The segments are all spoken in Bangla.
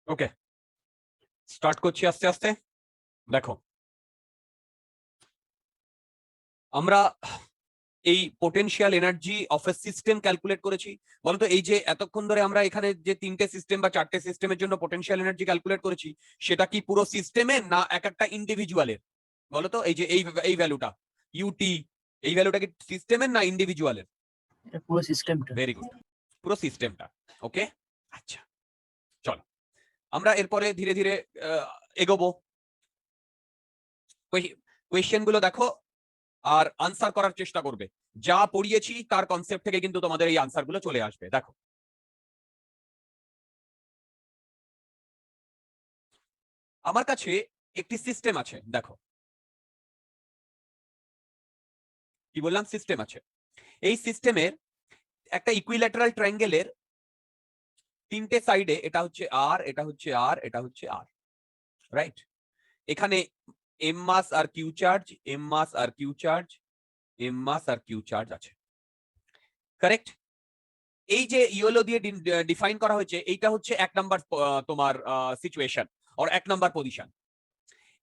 ওকে, স্টার্ট করছি আস্তে আস্তে। দেখো, আমরা এই potential energy of a system calculate করেছি। বলতো এই যে এতক্ষণ ধরে আমরা এখানে যে তিনটে সিস্টেম বা চারটে সিস্টেমের জন্য পোটেনশিয়াল এনার্জি ক্যালকুলেট করেছি, সেটা কি পুরো সিস্টেমের না এক একটা ইন্ডিভিজুয়ালের? বলতো এই যে এই ভ্যালুটা ইউটি, এই ভ্যালুটা কি সিস্টেমের না ইন্ডিভিজুয়ালের? পুরো সিস্টেমটা। ভেরি গুড, পুরো সিস্টেমটা। ওকে, আচ্ছা চলো আমরা এরপরে ধীরে ধীরে এগোবো। কোয়েশ্চেন গুলো দেখো আর আনসার করার চেষ্টা করবে। যা পড়িয়েছি তার কনসেপ্ট থেকে কিন্তু তোমাদের এই আনসার গুলো চলে আসবে। দেখো, আমার কাছে একটি সিস্টেম আছে। দেখো কি বললাম, সিস্টেম আছে। এই সিস্টেমের একটা ইকুইল্যাটারাল ট্রায়াঙ্গেলের তিনটে সাইডে, এটা হচ্ছে আর, এটা হচ্ছে আর, এটা হচ্ছে আর, রাইট? এখানে এম মাস আর কিউ চার্জ, এম মাস আর কিউ চার্জ, এম মাস আর কিউ চার্জ আছে, কারেক্ট? এই যে ইয়েলো দিয়ে ডিফাইন করা হয়েছে, এইটা হচ্ছে এক নাম্বার তোমার সিচুয়েশন আর এক নাম্বার পজিশন।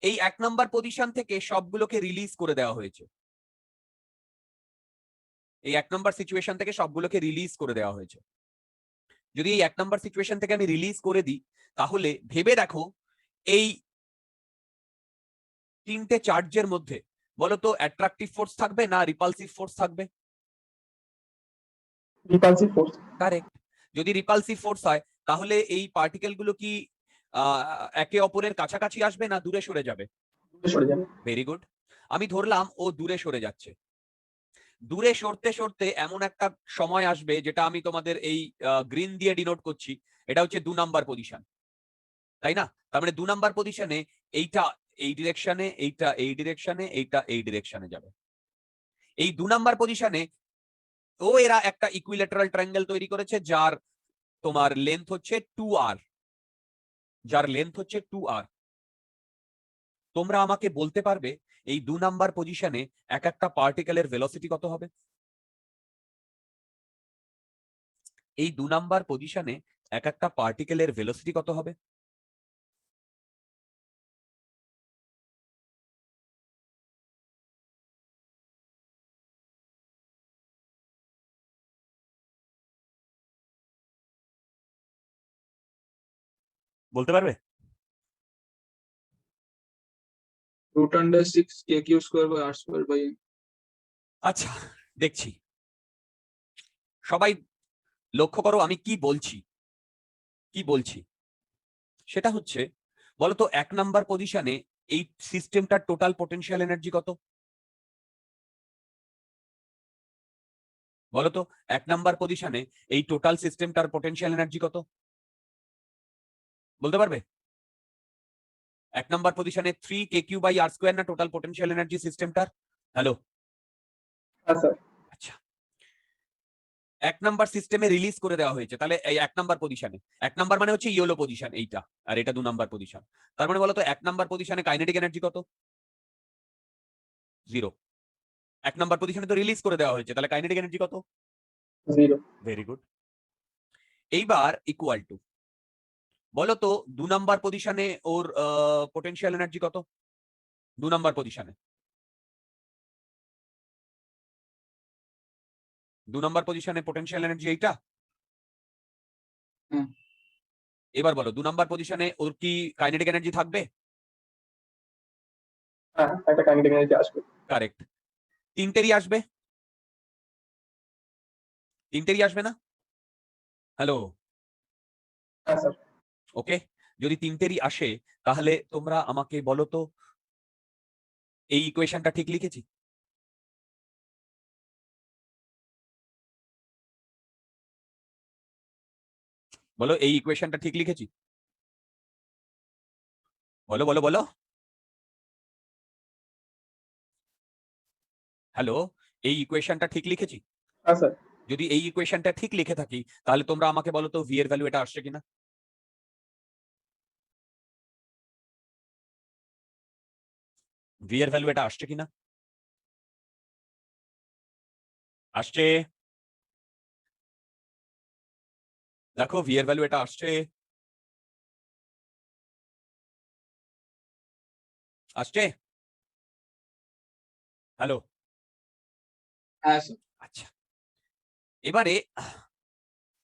এই এক নাম্বার পজিশন থেকে সবগুলোকে রিলিজ করে দেওয়া হয়েছে। এই এক নাম্বার সিচুয়েশন থেকে সবগুলোকে রিলিজ করে দেওয়া হয়েছে। যদি এই এক নাম্বার সিচুয়েশন থেকে আমি রিলিজ করে দিই, তাহলে ভেবে দেখো এই তিনটে চার্জের মধ্যে বলতো অ্যাট্রাকটিভ ফোর্স থাকবে না রিপালসিভ ফোর্স থাকবে? Repulsive force. কারেক্ট। যদি রিপালসিভ ফোর্স হয়, তাহলে এই পার্টিকেল গুলো কি একে অপরের কাছাকাছি আসবে না দূরে সরে যাবে? সরে যাবে। Very good. আমি ধরলাম ও দূরে সরে যাচ্ছে। দূরে সরতে সরতে এমন একটা সময় আসবে, যেটা আমি তোমাদের এই গ্রিন দিয়ে ডিনোট করছি, এটা হচ্ছে 2 নাম্বার পজিশন, তাই না? তার মানে 2 নাম্বার পজিশনে এইটা এই ডিরেকশনে, এইটা এই ডিরেকশনে, এইটা এই ডিরেকশনে যাবে। এই 2 নাম্বার পজিশনে এরা একটা ইকুইল্যাটারাল ট্রায়াঙ্গেল তৈরি করেছে, যার তোমার লেন্থ হচ্ছে 2r, যার লেন্থ হচ্ছে 2r। তোমরা আমাকে বলতে পারবে এই 2 নাম্বার পজিশনে এক একটা পার্টিকেলের ভেলোসিটি কত হবে? এই 2 নাম্বার পজিশনে এক একটা পার্টিকেলের ভেলোসিটি কত হবে? বলতে পারবে? √6 kq²/r²/m। আচ্ছা, দেখছি। সবাই লক্ষ্য করো আমি কি বলছি। কি বলছি সেটা হচ্ছে, বলতো এক নাম্বার পজিশনে এই সিস্টেমটার টোটাল পোটেনশিয়াল এনার্জি কত? বলতো এক নাম্বার পজিশনে এই টোটাল সিস্টেমটার পোটেনশিয়াল এনার্জি কত? বলতে পারবে? এক নাম্বার পজিশনে 3kq/r² না টোটাল পোটেনশিয়াল এনার্জি সিস্টেমটার? হ্যালো, হ্যাঁ স্যার। আচ্ছা, এক নাম্বার সিস্টেমে রিলিজ করে দেওয়া হয়েছে, তাহলে এই এক নাম্বার পজিশনে, এক নাম্বার মানে হচ্ছে ইয়েলো পজিশন এইটা, আর এটা 2 নাম্বার পজিশন। তার মানে বলতো এক নাম্বার পজিশনে কাইনেটিক এনার্জি কত? 0। এক নাম্বার পজিশনে তো রিলিজ করে দেওয়া হয়েছে, তাহলে কাইনেটিক এনার্জি কত? 0। Very good. এইবার ইকুয়াল টু, বলতো 2 নাম্বার পজিশনে ওর পোটেনশিয়াল এনার্জি কত? 2 নাম্বার পজিশনে 2 নাম্বার পজিশনে পোটেনশিয়াল এনার্জি এইটা। হুম। এবার বলো 2 নাম্বার পজিশনে ওর কি কাইনেটিক এনার্জি থাকবে? হ্যাঁ, একটা কাইনেটিক এনার্জি আসবে। কারেক্ট। তিনটেরই আসবে, তিনটেরই আসবে না? হ্যালো, হ্যাঁ স্যার। ওকে। যদি তিনটেরই আসে, তাহলে তোমরা আমাকে বলো তো এই ইকুয়েশনটা ঠিক লিখেছি? বলো এই ইকুয়েশনটা ঠিক লিখেছি? বলো বলো বলো। হ্যালো, এই ইকুয়েশনটা ঠিক লিখেছি? হ্যাঁ স্যার। যদি এই ইকুয়েশনটা ঠিক লিখে থাকি, তাহলে তোমরা আমাকে বলো তো ভি এর ভ্যালু এটা আসছে কিনা? ভি এর ভ্যালু এটা আসছে কিনা? আসছে। দেখো ভি এর ভ্যালু এটা আসছে। আসছে? হ্যালো? হ্যাঁ স্যার। আচ্ছা, এবারে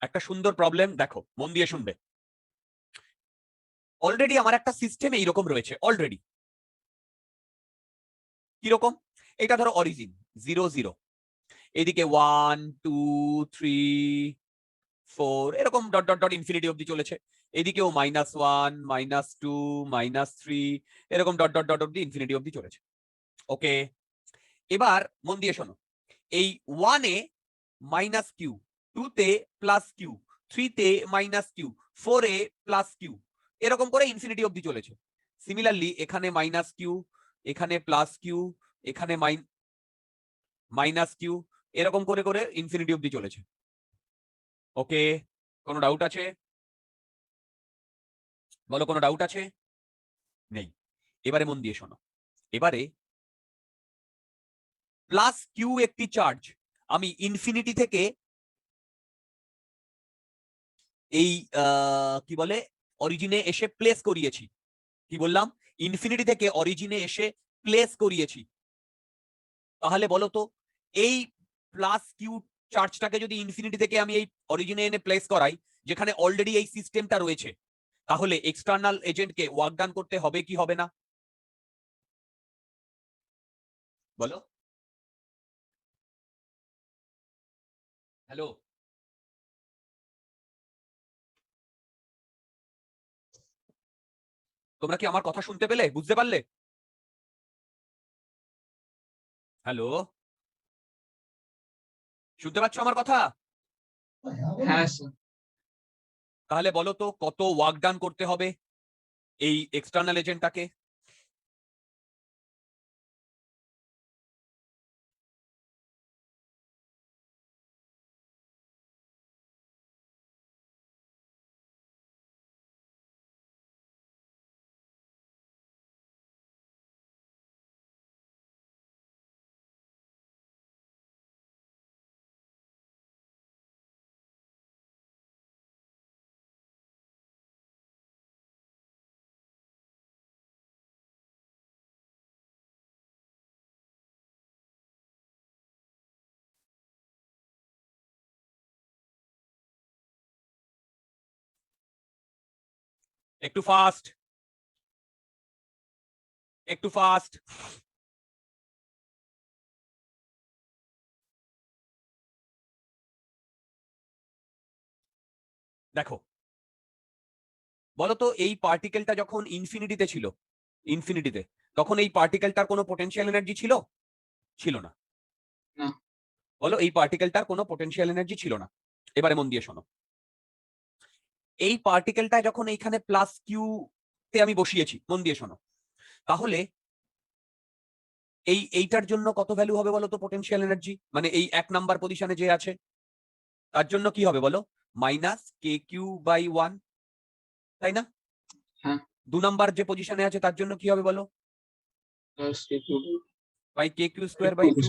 একটা সুন্দর প্রবলেম দেখো, মন দিয়ে শুনবে। অলরেডি আমার একটা সিস্টেম এইরকম রয়েছে অলরেডি। কিরকম? এটা ধরো অরিজিন 0 0, এদিকে 1 2 3 4 এরকম ডট ডট ডট ইনফিনিটি অব্দি চলেছে। এদিকেও -1 -2 -3 এরকম ডট ডট ডট অব্দি ইনফিনিটি অব্দি চলেছে। ওকে, এবার মন দিয়ে শোনো। এই 1 এ মাইনাস কিউ, 2 তে প্লাস কিউ, 3 তে মাইনাস কিউ, 4 এ প্লাস কিউ, এরকম করে ইনফিনিটি অব্দি চলেছে। সিমিলারলি এখানে মাইনাস কিউ, এখানে প্লাস কিউ, এখানে মাইনাস কিউ, এরকম করে করে ইনফিনিটি অব্দি চলেছে। ওকে, কোনো ডাউট আছে? বলো, কোনো ডাউট আছে? নেই। এবারে মন দিয়ে শোনো। এবারে প্লাস কিউ একটি চার্জ আমি ইনফিনিটি থেকে এই কি বলে অরিজিনে এসে প্লেস করিয়েছি। কি বললাম? ইনফিনিটি থেকে অরিজিনে এসে প্লেস করিয়েছি। তাহলে বলো তো, এই প্লাস কিউ চার্জটাকে যদি ইনফিনিটি থেকে আমি এই অরিজিনে এনে প্লেস করাই, যেখানে অলরেডি এই সিস্টেমটা রয়েছে, তাহলে এক্সটার্নাল এজেন্টকে ওয়ার্ক ডান করতে হবে কি হবে না? বলো। হ্যালো? তোমরা কি আমার কথা শুনতে পেলে? বুঝতে পারলে? হ্যালো? শুনতে পাচ্ছ আমার কথা? হ্যাঁ স্যার। তাহলে বলো তো কত ওয়ার্ক ডান করতে হবে এই এক্সটার্নাল এজেন্টটাকে? একটু ফাস্ট, একটু ফাস্ট। দেখো, বলতো এই পার্টিকেলটা যখন ইনফিনিটিতে ছিল, ইনফিনিটিতে, তখন এই পার্টিকেলটার কোনো পোটেনশিয়াল এনার্জি ছিল? ছিল না। না। বলো, এই পার্টিকেলটার কোনো পোটেনশিয়াল এনার্জি ছিল না। এবারে মন দিয়ে শোনো। এই পার্টিকেলটা যখন এইখানে প্লাস কিউ তে আমি বসিয়েছি, মন দিয়ে শোনো, তাহলে এইটার জন্য কত ভ্যালু হবে বলো তো পোটেনশিয়াল এনার্জি? মানে এই 1 নাম্বার পজিশনে যে আছে তার জন্য কি হবে বলো? -kq/1, তাই না? হ্যাঁ। 2 নাম্বার যে পজিশনে আছে তার জন্য কি হবে বলো? kq²/2।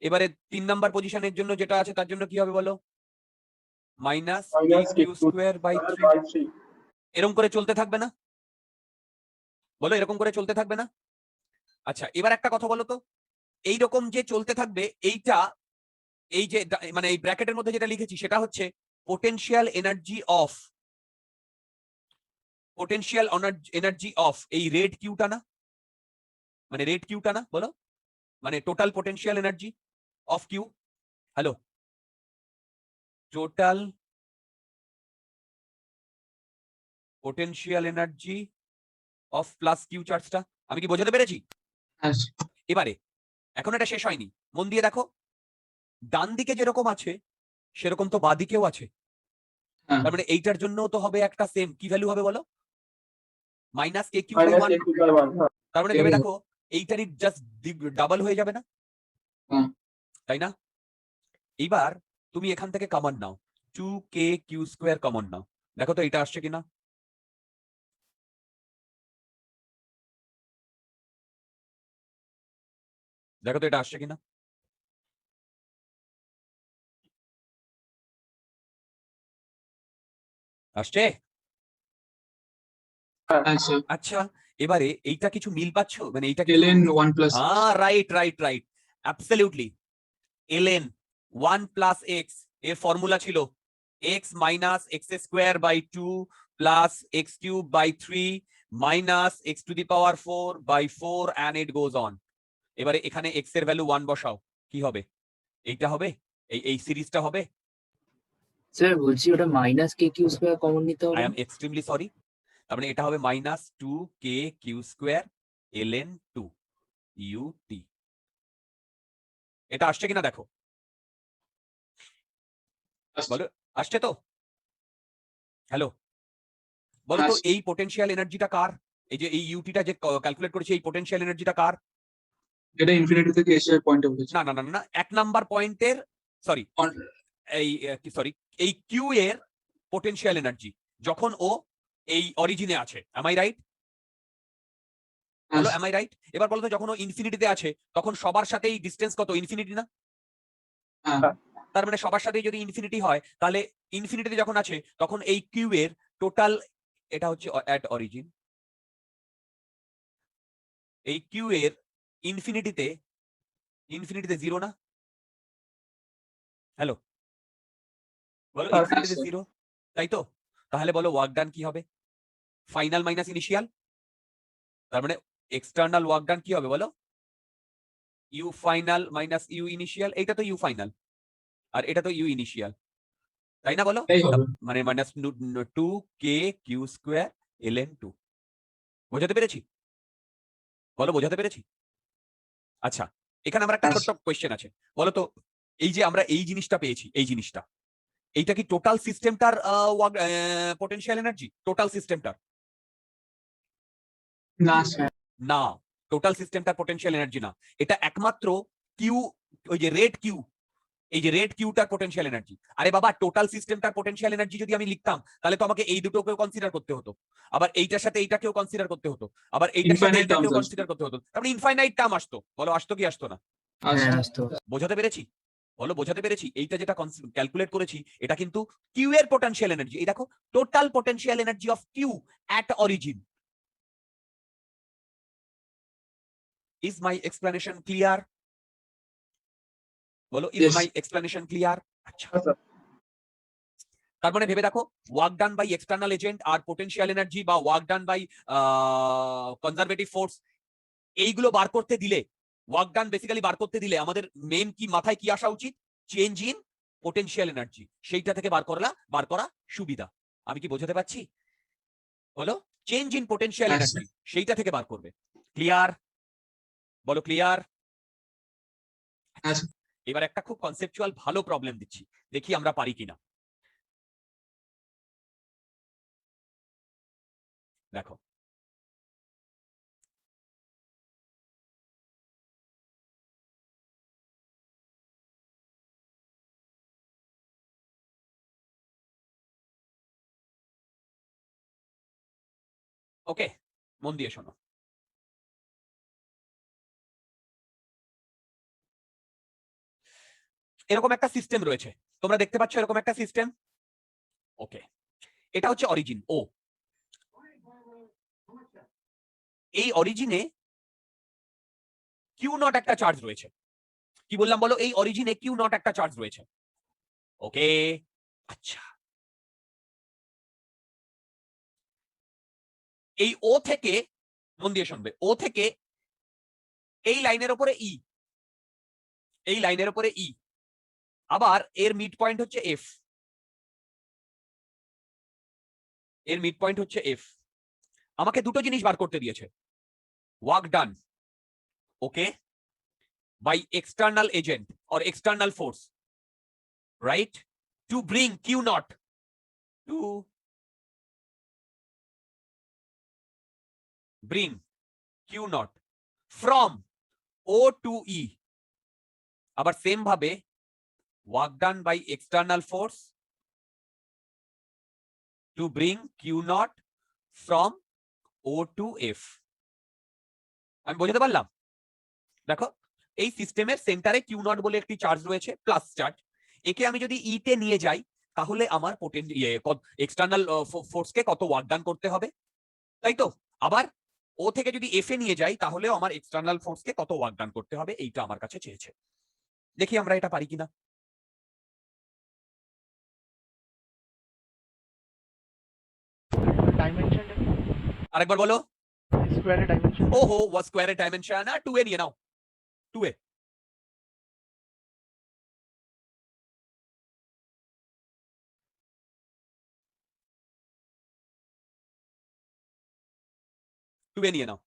এবারে 3 নাম্বার পজিশনের জন্য যেটা আছে তার জন্য কি হবে বলো? -kq²/3। এরকম করে চলতে থাকবে না? বলো, এরকম করে চলতে থাকবে না? আচ্ছা, এবার একটা কথা বলো তো, এইরকম যে চলতে থাকবে এইটা, এই যে মানে এই ব্র্যাকেটের মধ্যে যেটা লিখেছি সেটা হচ্ছে potential energy of, potential energy of এই রেড কিউটা না? মানে রেড কিউটা না বলো? মানে total potential energy of Q. Hello? Total potential energy of plus Q চার্জটা। আমি কি বোঝাতে পেরেছি? হ্যাঁ। এবারে এখন এটা শেষ হয়নি, মন দিয়ে দেখো। ডান দিকে যেরকম আছে সেরকম তো বাঁ দিকেও আছে। হ্যাঁ। তার মানে এইটার জন্য তো হবে একটা সেম কি ভ্যালু হবে বলো? -kq/1। তার মানে ভেবে দেখো, এইটারই জাস্ট ডাবল হয়ে যাবে না? হ্যাঁ। তাই না? এইবার তুমি এখান থেকে কমন নাও, 2kq² কমন নাও। দেখো তো এটা আসছে কিনা? দেখো তো এটা আসছে কিনা? আসছে? হ্যাঁ স্যার। আচ্ছা, এবারে এইটা কিছু মিল পাচ্ছ, মানে এইটা কিছু ln 1 plus right right right absolutely ln 1 plus x এর ফর্মুলা ছিল x minus x square by 2 plus x cube by 3 minus x to the power 4 by 4 and it goes on. এবারে এখানে x এর ভ্যালু 1 বসাও, কি হবে? এইটা হবে, এই সিরিজটা হবে। স্যার বলছি ওটা minus k q square common নিতে আই হবে। এম এক্সট্রিমলি সরি, তার মানে এটা হবে minus 2k q square ln 2 ut। এটা আসছে কিনা দেখো, বলো আসছে তো? হ্যালো, বলো তো আসছে। এই পোটেনশিয়াল এনার্জিটা কার? এই যে এই ইউটিটা যে ক্যালকুলেট করেছে, এই পোটেনশিয়াল এনার্জিটা কার? এটা ইনফিনিটি থেকে এসে পয়েন্টে উঠেছে। না না না না, 1 নাম্বার পয়েন্টের, সরি এই সরি এই কিউ এর পোটেনশিয়াল এনার্জি যখন ও এই অরিজিনে আছে, am I right? বলো am I right? এবার বলো তো যখন ও ইনফিনিটিতে আছে তখন সবার সাথেই ডিসটেন্স কত? ইনফিনিটি না? হ্যাঁ তার মানে সবার সাথেই যদি ইনফিনিটি হয় তাহলে ইনফিনিটিতে যখন আছে তখন এই কিউ এর টোটাল, এটা হচ্ছে অ্যাট অরিজিন, এই কিউ এর ইনফিনিটিতে 0 না? হ্যালো, বলো হ্যাঁ, ইনফিনিটিতে স্যার। 0, তাই তো? তাহলে বলো ওয়ার্ক ডান কি হবে? ফাইনাল মাইনাস ইনিশিয়াল, তার মানে এক্সটার্নাল ওয়ার্ক ডান কি হবে বলো? U final minus u initial, এইটা তো ইউ ফাইনাল আর এটা তো ইউ ইনিশিয়াল, তাই না বলো? এই হবে। মানে minus 2k q square ln 2। বোঝাতে পেরেছি? বলো বোঝাতে পেরেছি? আচ্ছা, এখানে আমার একটা আচ্ছা। ছোট্ট কোয়েশ্চেন আছে, বলো তো এই যে আমরা এই জিনিসটা পেয়েছি, এই জিনিসটা, এইটা কি টোটাল সিস্টেমটার পোটেনশিয়াল এনার্জি? টোটাল সিস্টেমটার? না স্যার। না, টোটাল সিস্টেমটার পোটেনশিয়াল এনার্জি না, এটা একমাত্র কিউ, ওই যে রেড কিউ, এই যে রেড কিউটার পোটেনশিয়াল এনার্জি। আরে বাবা, টোটাল সিস্টেমটার পোটেনশিয়াল এনার্জি যদি আমি লিখতাম তাহলে তো আমাকে এই দুটোকেও কনসিডার করতে হতো, আবার এইটার সাথে এইটাকেও কনসিডার করতে হতো, আবার এইটার সাথে Infinite এইটাকেও terms কনসিডার করতে হতো, তারপরে ইনফাইনাইট টার্ম আসতো। বলো আসতো কি আসতো না? আসছে। হ্যাঁ আসতো। বোঝাতে পেরেছি? বলো বোঝাতে পেরেছি? এইটা যেটা ক্যালকুলেট করেছি এটা কিন্তু কিউ এর পোটেনশিয়াল এনার্জি। এই দেখো, total potential energy of Q at origin. Is my explanation clear? বলো is Yes. My explanation clear? আচ্ছা, তার মানে ভেবে দেখো, work done by external agent আর পোটেনশিয়াল এনার্জি বা work done by conservative force, এইগুলো বার করতে দিলে, ওয়ার্ক ডান বেসিক্যালি বার করতে দিলে আমাদের মেন কি মাথায় কি আসা উচিত? চেঞ্জ ইন পোটেনশিয়াল এনার্জি, সেইটা থেকে বার করা সুবিধা। আমি কি বোঝাতে পারছি? বলো চেঞ্জ ইন পোটেনশিয়াল হ্যাঁ, এনার্জি, সেইটা থেকে বার করবে। ক্লিয়ার? বলো ক্লিয়ার? আচ্ছা। এবার একটা খুব কনসেপচুয়াল ভালো প্রবলেম দিচ্ছি, দেখি আমরা পারি কিনা। দেখো, ওকে, মন দিয়ে শোনো। এরকম একটা সিস্টেম রয়েছে, তোমরা দেখতে পাচ্ছ এরকম একটা সিস্টেম। ওকে, এটা হচ্ছে অরিজিন ও। এই অরিজিনে কিউ নট একটা চার্জ রয়েছে। কি বললাম বলো? এই অরিজিনে কিউ নট একটা চার্জ রয়েছে। ওকে, আচ্ছা, এই ও থেকে, মন দিয়ে শুনবে, ও থেকে এই লাইনের উপরে ই, এই লাইনের উপরে ই, আবার এর মিড পয়েন্ট হচ্ছে এফ, এর মিড পয়েন্ট হচ্ছে এফ। আমাকে দুটো জিনিস বার করতে দিয়েছে, work done, okay, by external agent or external force, right, to bring Q naught to bring Q naught from O to E. আবার সেম ভাবে work done by external force to bring Q naught from O to F. আমি বোঝাতে পারলাম? দেখো, এই সিস্টেমের সেন্টারে কিউ নট বলে একটি চার্জ রয়েছে, প্লাস চার্জ। একে আমি যদি ই তে নিয়ে যাই তাহলে আমার এক্সটার্নাল ফোর্সকে কত ওয়ার্ক ডান করতে হবে, তাই তো? আবার ও থেকে যদি এফ এ নিয়ে যাই তাহলেও আমার এক্সটার্নাল ফোর্সকে কত ওয়ার্ক ডান করতে হবে এইটা আমার কাছে চেয়েছে। দেখি আমরা এটা পারি কিনা। ডাইমেনশনটা কি? আরেকবার বলো। স্কোয়ারের ডাইমেনশন। ওহো, ওয়াজ স্কোয়ারের ডাইমেনশন 2a নিয়ে নাও। 2a 2a নিয়ে নাও।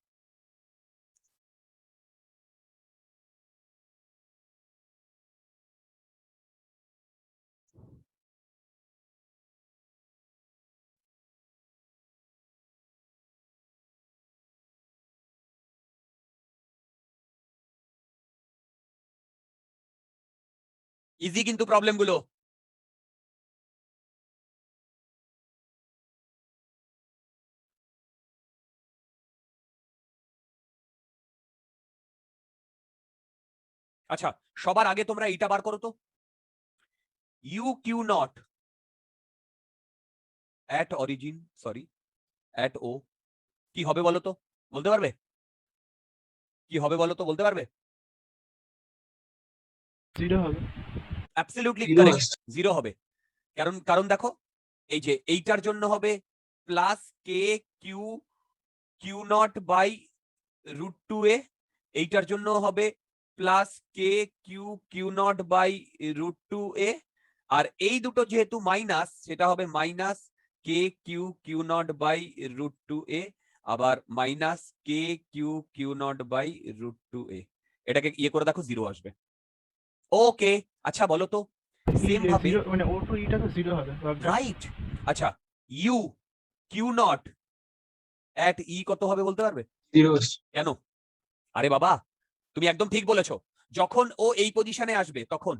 ইজি কিন্তু প্রবলেম গুলো। আচ্ছা, সবার আগে তোমরা এইটা বার করো তো। U Q not at origin, sorry at O, কি হবে বলো তো? বলতে পারবে কি হবে বলো তো? বলতে পারবে? 0 হবে। অ্যাবসলিউটলি Zero কারেক্ট, আসছে। 0 হবে। কারণ কারণ দেখো, এই যে এইটার জন্য হবে plus K Q Q not by √2a, এইটার জন্য হবে plus K Q Q not by √2a, আর এই দুটো যেহেতু মাইনাস সেটা হবে minus k Q Q not by √2a, আবার minus k Q Q not by √2a। এটাকে ইয়ে করে দেখো, 0 আসবে। ওকে, আচ্ছা বলো তো সেম ভাবে, 0 মানে O to E টা তো 0 হবে। রাইট। আচ্ছা, u Q not at e কত হবে বলতে পারবে? 0 আসছে। কেন? আরে বাবা, তুমি একদম ঠিক বলেছো। যখন ও এই পজিশনে আসবে তখন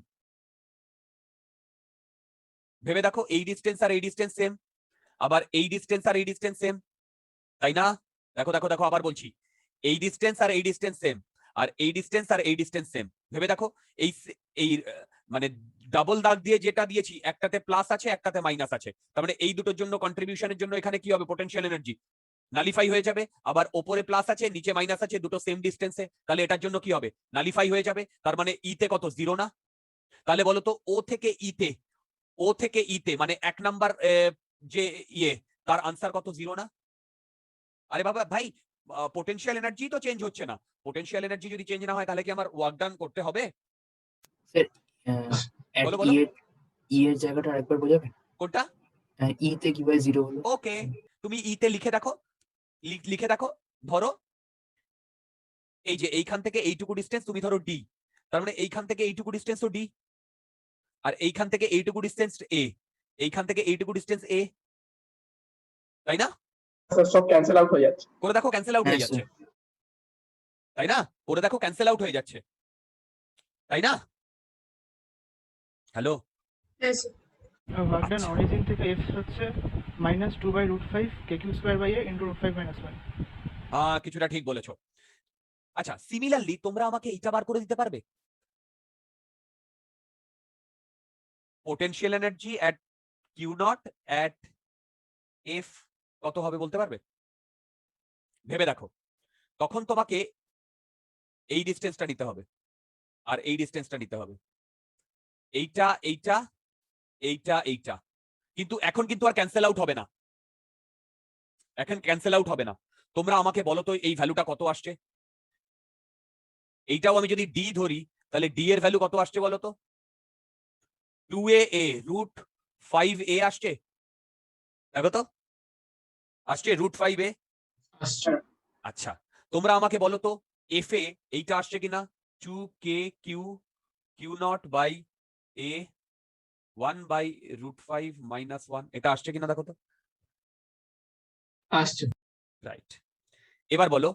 ভেবে দেখো, এই ডিস্টেন্স আর এই ডিস্টেন্স সেম, আবার এই ডিস্টেন্স আর এই ডিস্টেন্স সেম, তাই না? দেখো দেখো দেখো, আবার বলছি, এই ডিস্টেন্স আর এই ডিস্টেন্স সেম, আর এই ডিস্টেন্স আর এই ডিস্টেন্স সেম। ভেবে দেখো, এই এই মানে ডাবল দাগ দিয়ে যেটা দিয়েছি, একটাতে প্লাস আছে একটাতে মাইনাস আছে, তার মানে এই দুটোর জন্য কন্ট্রিবিউশনের জন্য এখানে কি হবে? পোটেনশিয়াল এনার্জি নালিফাই হয়ে যাবে। আবার ওপরে প্লাস আছে নিচে মাইনাস আছে, দুটো সেম ডিস্টেন্সে, তাহলে এটার জন্য কি হবে? নালিফাই হয়ে যাবে। তার মানে ইতে কত? 0 না? তাহলে বলো তো, ও থেকে ইতে, ও থেকে ইতে মানে 1 নাম্বার যে ইয়ে, তার আনসার কত? 0 না? আরে বাবা ভাই, পোটেনশিয়াল এনার্জি তো চেঞ্জ হচ্ছে না। পোটেনশিয়াল এনার্জি যদি চেঞ্জ না হয় তাহলে কি আমার ওয়ার্ক ডান করতে হবে? স্যার এট বলো বলো, ই এর জায়গাটা আরেকবার বোঝাবেন? কোনটা? ই তে কিভাবে 0 হলো? ওকে, তুমি ইতে লিখে দেখো, লিখে দেখো। ধরো এই যে এইখান থেকে এইটুকু ডিস্টেন্স তুমি ধরো ডি, তার মানে এইখান থেকে এইটুকু ডিস্টেন্স তো ডি, আর এইখান থেকে এইটুকু ডিস্টেন্স এ, এইখান থেকে এইটুকু ডিস্টেন্স এ, তাই না? সব ক্যান্সেল আউট হয়ে যাচ্ছে। করে দেখো ক্যান্সেল আউট হ্যাঁ হয়ে যাচ্ছে, তাই না? করে দেখো ক্যান্সেল আউট হয়ে যাচ্ছে, তাই না? হ্যালো, ওয়ার্ক ডান অরিজিন থেকে F হচ্ছে -2/√5 KQ²/A × √5 - 1। কিছুটা ঠিক বলেছো। আচ্ছা, সিমিলারলি তোমরা আমাকে এইটা বার করে দিতে পারবে? Potential energy at q not at f কত হবে বলতে পারবে? ভেবে দেখো, তখন তোমাকে এই ডিস্টেন্সটা নিতে হবে আর এই ডিস্টেন্সটা নিতে হবে, এইটা এইটা এইটা এইটা, কিন্তু এখন কিন্তু আর ক্যান্সেল আউট হবে না, এখন ক্যান্সেল আউট হবে না। তোমরা আমাকে বলো তো এই ভ্যালুটা কত আসছে? এইটাও আমি যদি ডি ধরি তাহলে ডি এর ভ্যালু কত আসছে বলো তো? 2a √5a আসছে, দেখো তো, আসছে √5a। আসছে। আচ্ছা, তোমরা আমাকে বলো তো এফ এ এইটা আসছে কিনা? 2k q Q not by a 1/√5 - 1, এটা আসছে কিনা দেখো তো। আসছে। রাইট। এবার বলো,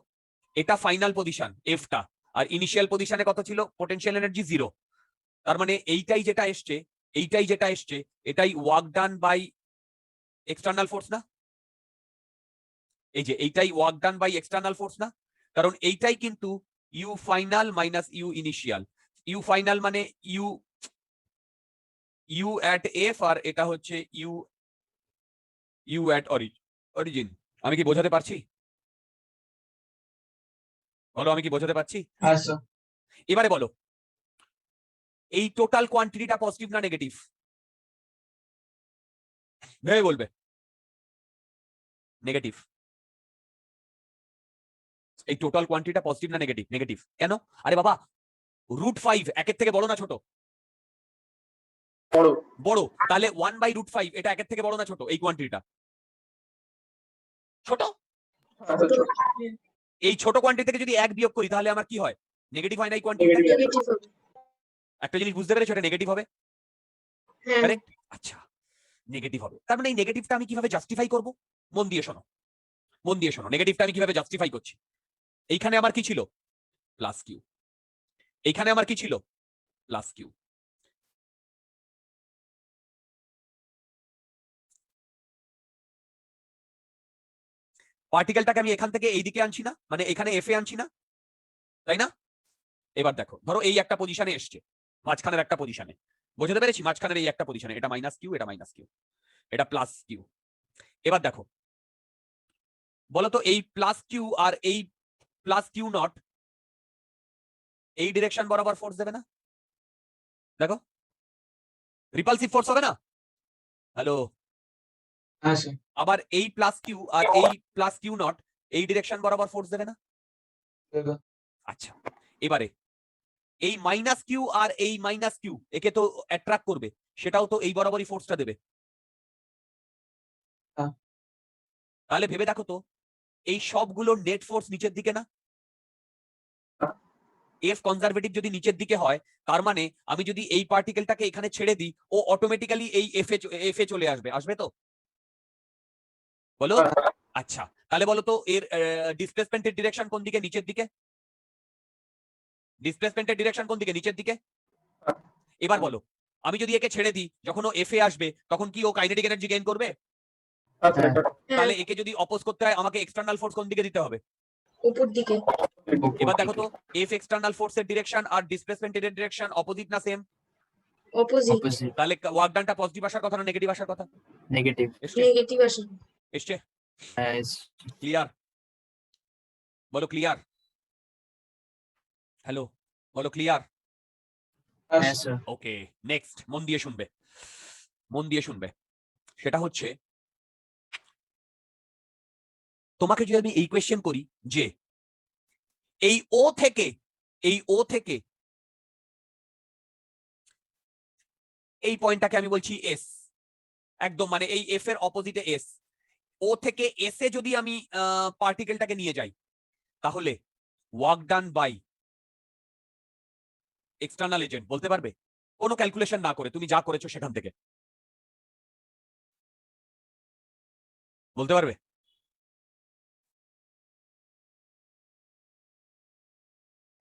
এটা ফাইনাল পজিশন এফটা, আর ইনিশিয়াল পজিশনে কত ছিল? Potential energy 0। তার মানে এইটাই যেটা এসছে, এইটাই যেটা এসছে, এটাই work done by external force না? এই যে এইটাই work done by external force না? কারণ এইটাই কিন্তু u final minus u initial. U final মানে ইউ ইউ অ্যাট এফ, আর এটা হচ্ছে ইউ ইউ অ্যাট অরিজিন। আমি কি বোঝাতে পারছি? বলো আমি কি বোঝাতে পারছি? হ্যাঁ স্যার। এবারে বলো এই টোটাল কোয়ান্টিটিটা পজিটিভ না নেগেটিভ? ভেবে বলবে। নেগেটিভ। এই টোটাল কোয়ান্টিটিটা পজিটিভ না নেগেটিভ? নেগেটিভ। কেন? আরে বাবা √5 একের থেকে বড় না ছোট? বড়। বড়। তাহলে 1/√5 এটা একের থেকে বড় না ছোট? এই কোয়ান্টিটিটা ছোট। হ্যাঁ স্যার, ছোট। এই ছোট কোয়ান্টিটি থেকে যদি 1 বিয়োগ করি তাহলে আমার কি হয়? নেগেটিভ হয় না এই কোয়ান্টিটিটা? Negative। নেগেটিভ হবে। একটা জিনিস বুঝতে পেরেছো, এটা নেগেটিভ হবে। হ্যাঁ কারেক্ট? আচ্ছা, নেগেটিভ হবে। তার মানে এই নেগেটিভটা আমি কিভাবে জাস্টিফাই করব? মন দিয়ে শোনো, মন দিয়ে শোনো। নেগেটিভটা আমি কিভাবে জাস্টিফাই করছি? এইখানে আমার কি ছিল? Plus q. এইখানে আমার কি ছিল? Plus Q. পার্টিকেলটাকে আমি এখান থেকে এইদিকে আনছি না, মানে এখানে এফে আনছি না, তাই না? এবার দেখো, ধরো এই একটা পজিশনে এসছে, মাঝখানের একটা পজিশনে। বোঝাতে পেরেছি? মাঝখানের এই একটা পজিশনে, এটা মাইনাস কিউ, এটা মাইনাস কিউ, এটা প্লাস কিউ। এবার দেখো বলতো এই প্লাস কিউ আর এই প্লাস কিউ নট এই ডিরেকশন বরাবর ফোর্স দেবে না? দেখো রিপালসিভ ফোর্স হবে না? হ্যালো? হ্যাঁ স্যার। আবার এই প্লাস কিউ আর এই প্লাস কিউ নট এই ডিরেকশন বরাবর ফোর্স দেবে না? দেবে। আচ্ছা, এবারে এই মাইনাস কিউ আর এই মাইনাস কিউ একে তো অ্যাট্রাক্ট করবে, সেটাও তো এই বরাবরই ফোর্সটা দেবে। হ্যাঁ। তাহলে ভেবে দেখো তো এই সবগুলোর নেট ফোর্স নিচের দিকে না? এফ কনজারভেটিভ যদি নিচের দিকে হয় তার মানে আমি যদি এই পার্টিকেলটাকে এখানে ছেড়ে দিই ও অটোমেটিক্যালি এই এফ এ চলে আসবে। আসবে তো? বলো। আচ্ছা, তাহলে বলো তো এর ডিসপ্লেসমেন্টের ডিরেকশন কোন দিকে? নিচের দিকে। ডিসপ্লেসমেন্টের ডিরেকশন কোন দিকে? নিচের দিকে। এবার বলো আমি যদি একে ছেড়ে দিই, যখন ও এফ এ আসবে তখন কি ও কাইনেটিক এনার্জি গেইন করবে? আচ্ছা, এটা তাহলে একে যদি অপোজ করতে হয় আমাকে এক্সটার্নাল ফোর্স কোন দিকে দিতে হবে? উপর দিকে। এবার দেখো তো এফ এক্সটার্নাল ফোর্সের ডিরেকশন আর ডিসপ্লেসমেন্টের ডিরেকশন অপোজিট না সেম? অপোজিট। অপোজিট। তাহলে ওয়ার্ক ডানটা পজিটিভ আসার কথা না নেগেটিভ আসার কথা? নেগেটিভ। এসছে? নেগেটিভ আসে। এসছে? হ্যাঁ ক্লিয়ার? বলো ক্লিয়ার? হ্যালো, বলো ক্লিয়ার? হ্যাঁ হ্যাঁ স্যার। স্যার। ওকে, নেক্সট মন দিয়ে শুনবে, মন দিয়ে শুনবে। সেটা হচ্ছে তোমাকে যদি আমি এই কোয়েশ্চেন করি যে এই ও থেকে এই পয়েন্টটাকে আমি বলছি এস, একদম মানে এই এফ এর অপোজিটে এস, ও থেকে এস এ যদি আমি পার্টিকেলটাকে নিয়ে যাই তাহলে work done by external agent বলতে পারবে? কোনো ক্যালকুলেশন না করে, তুমি যা করেছো সেখান থেকে বলতে পারবে?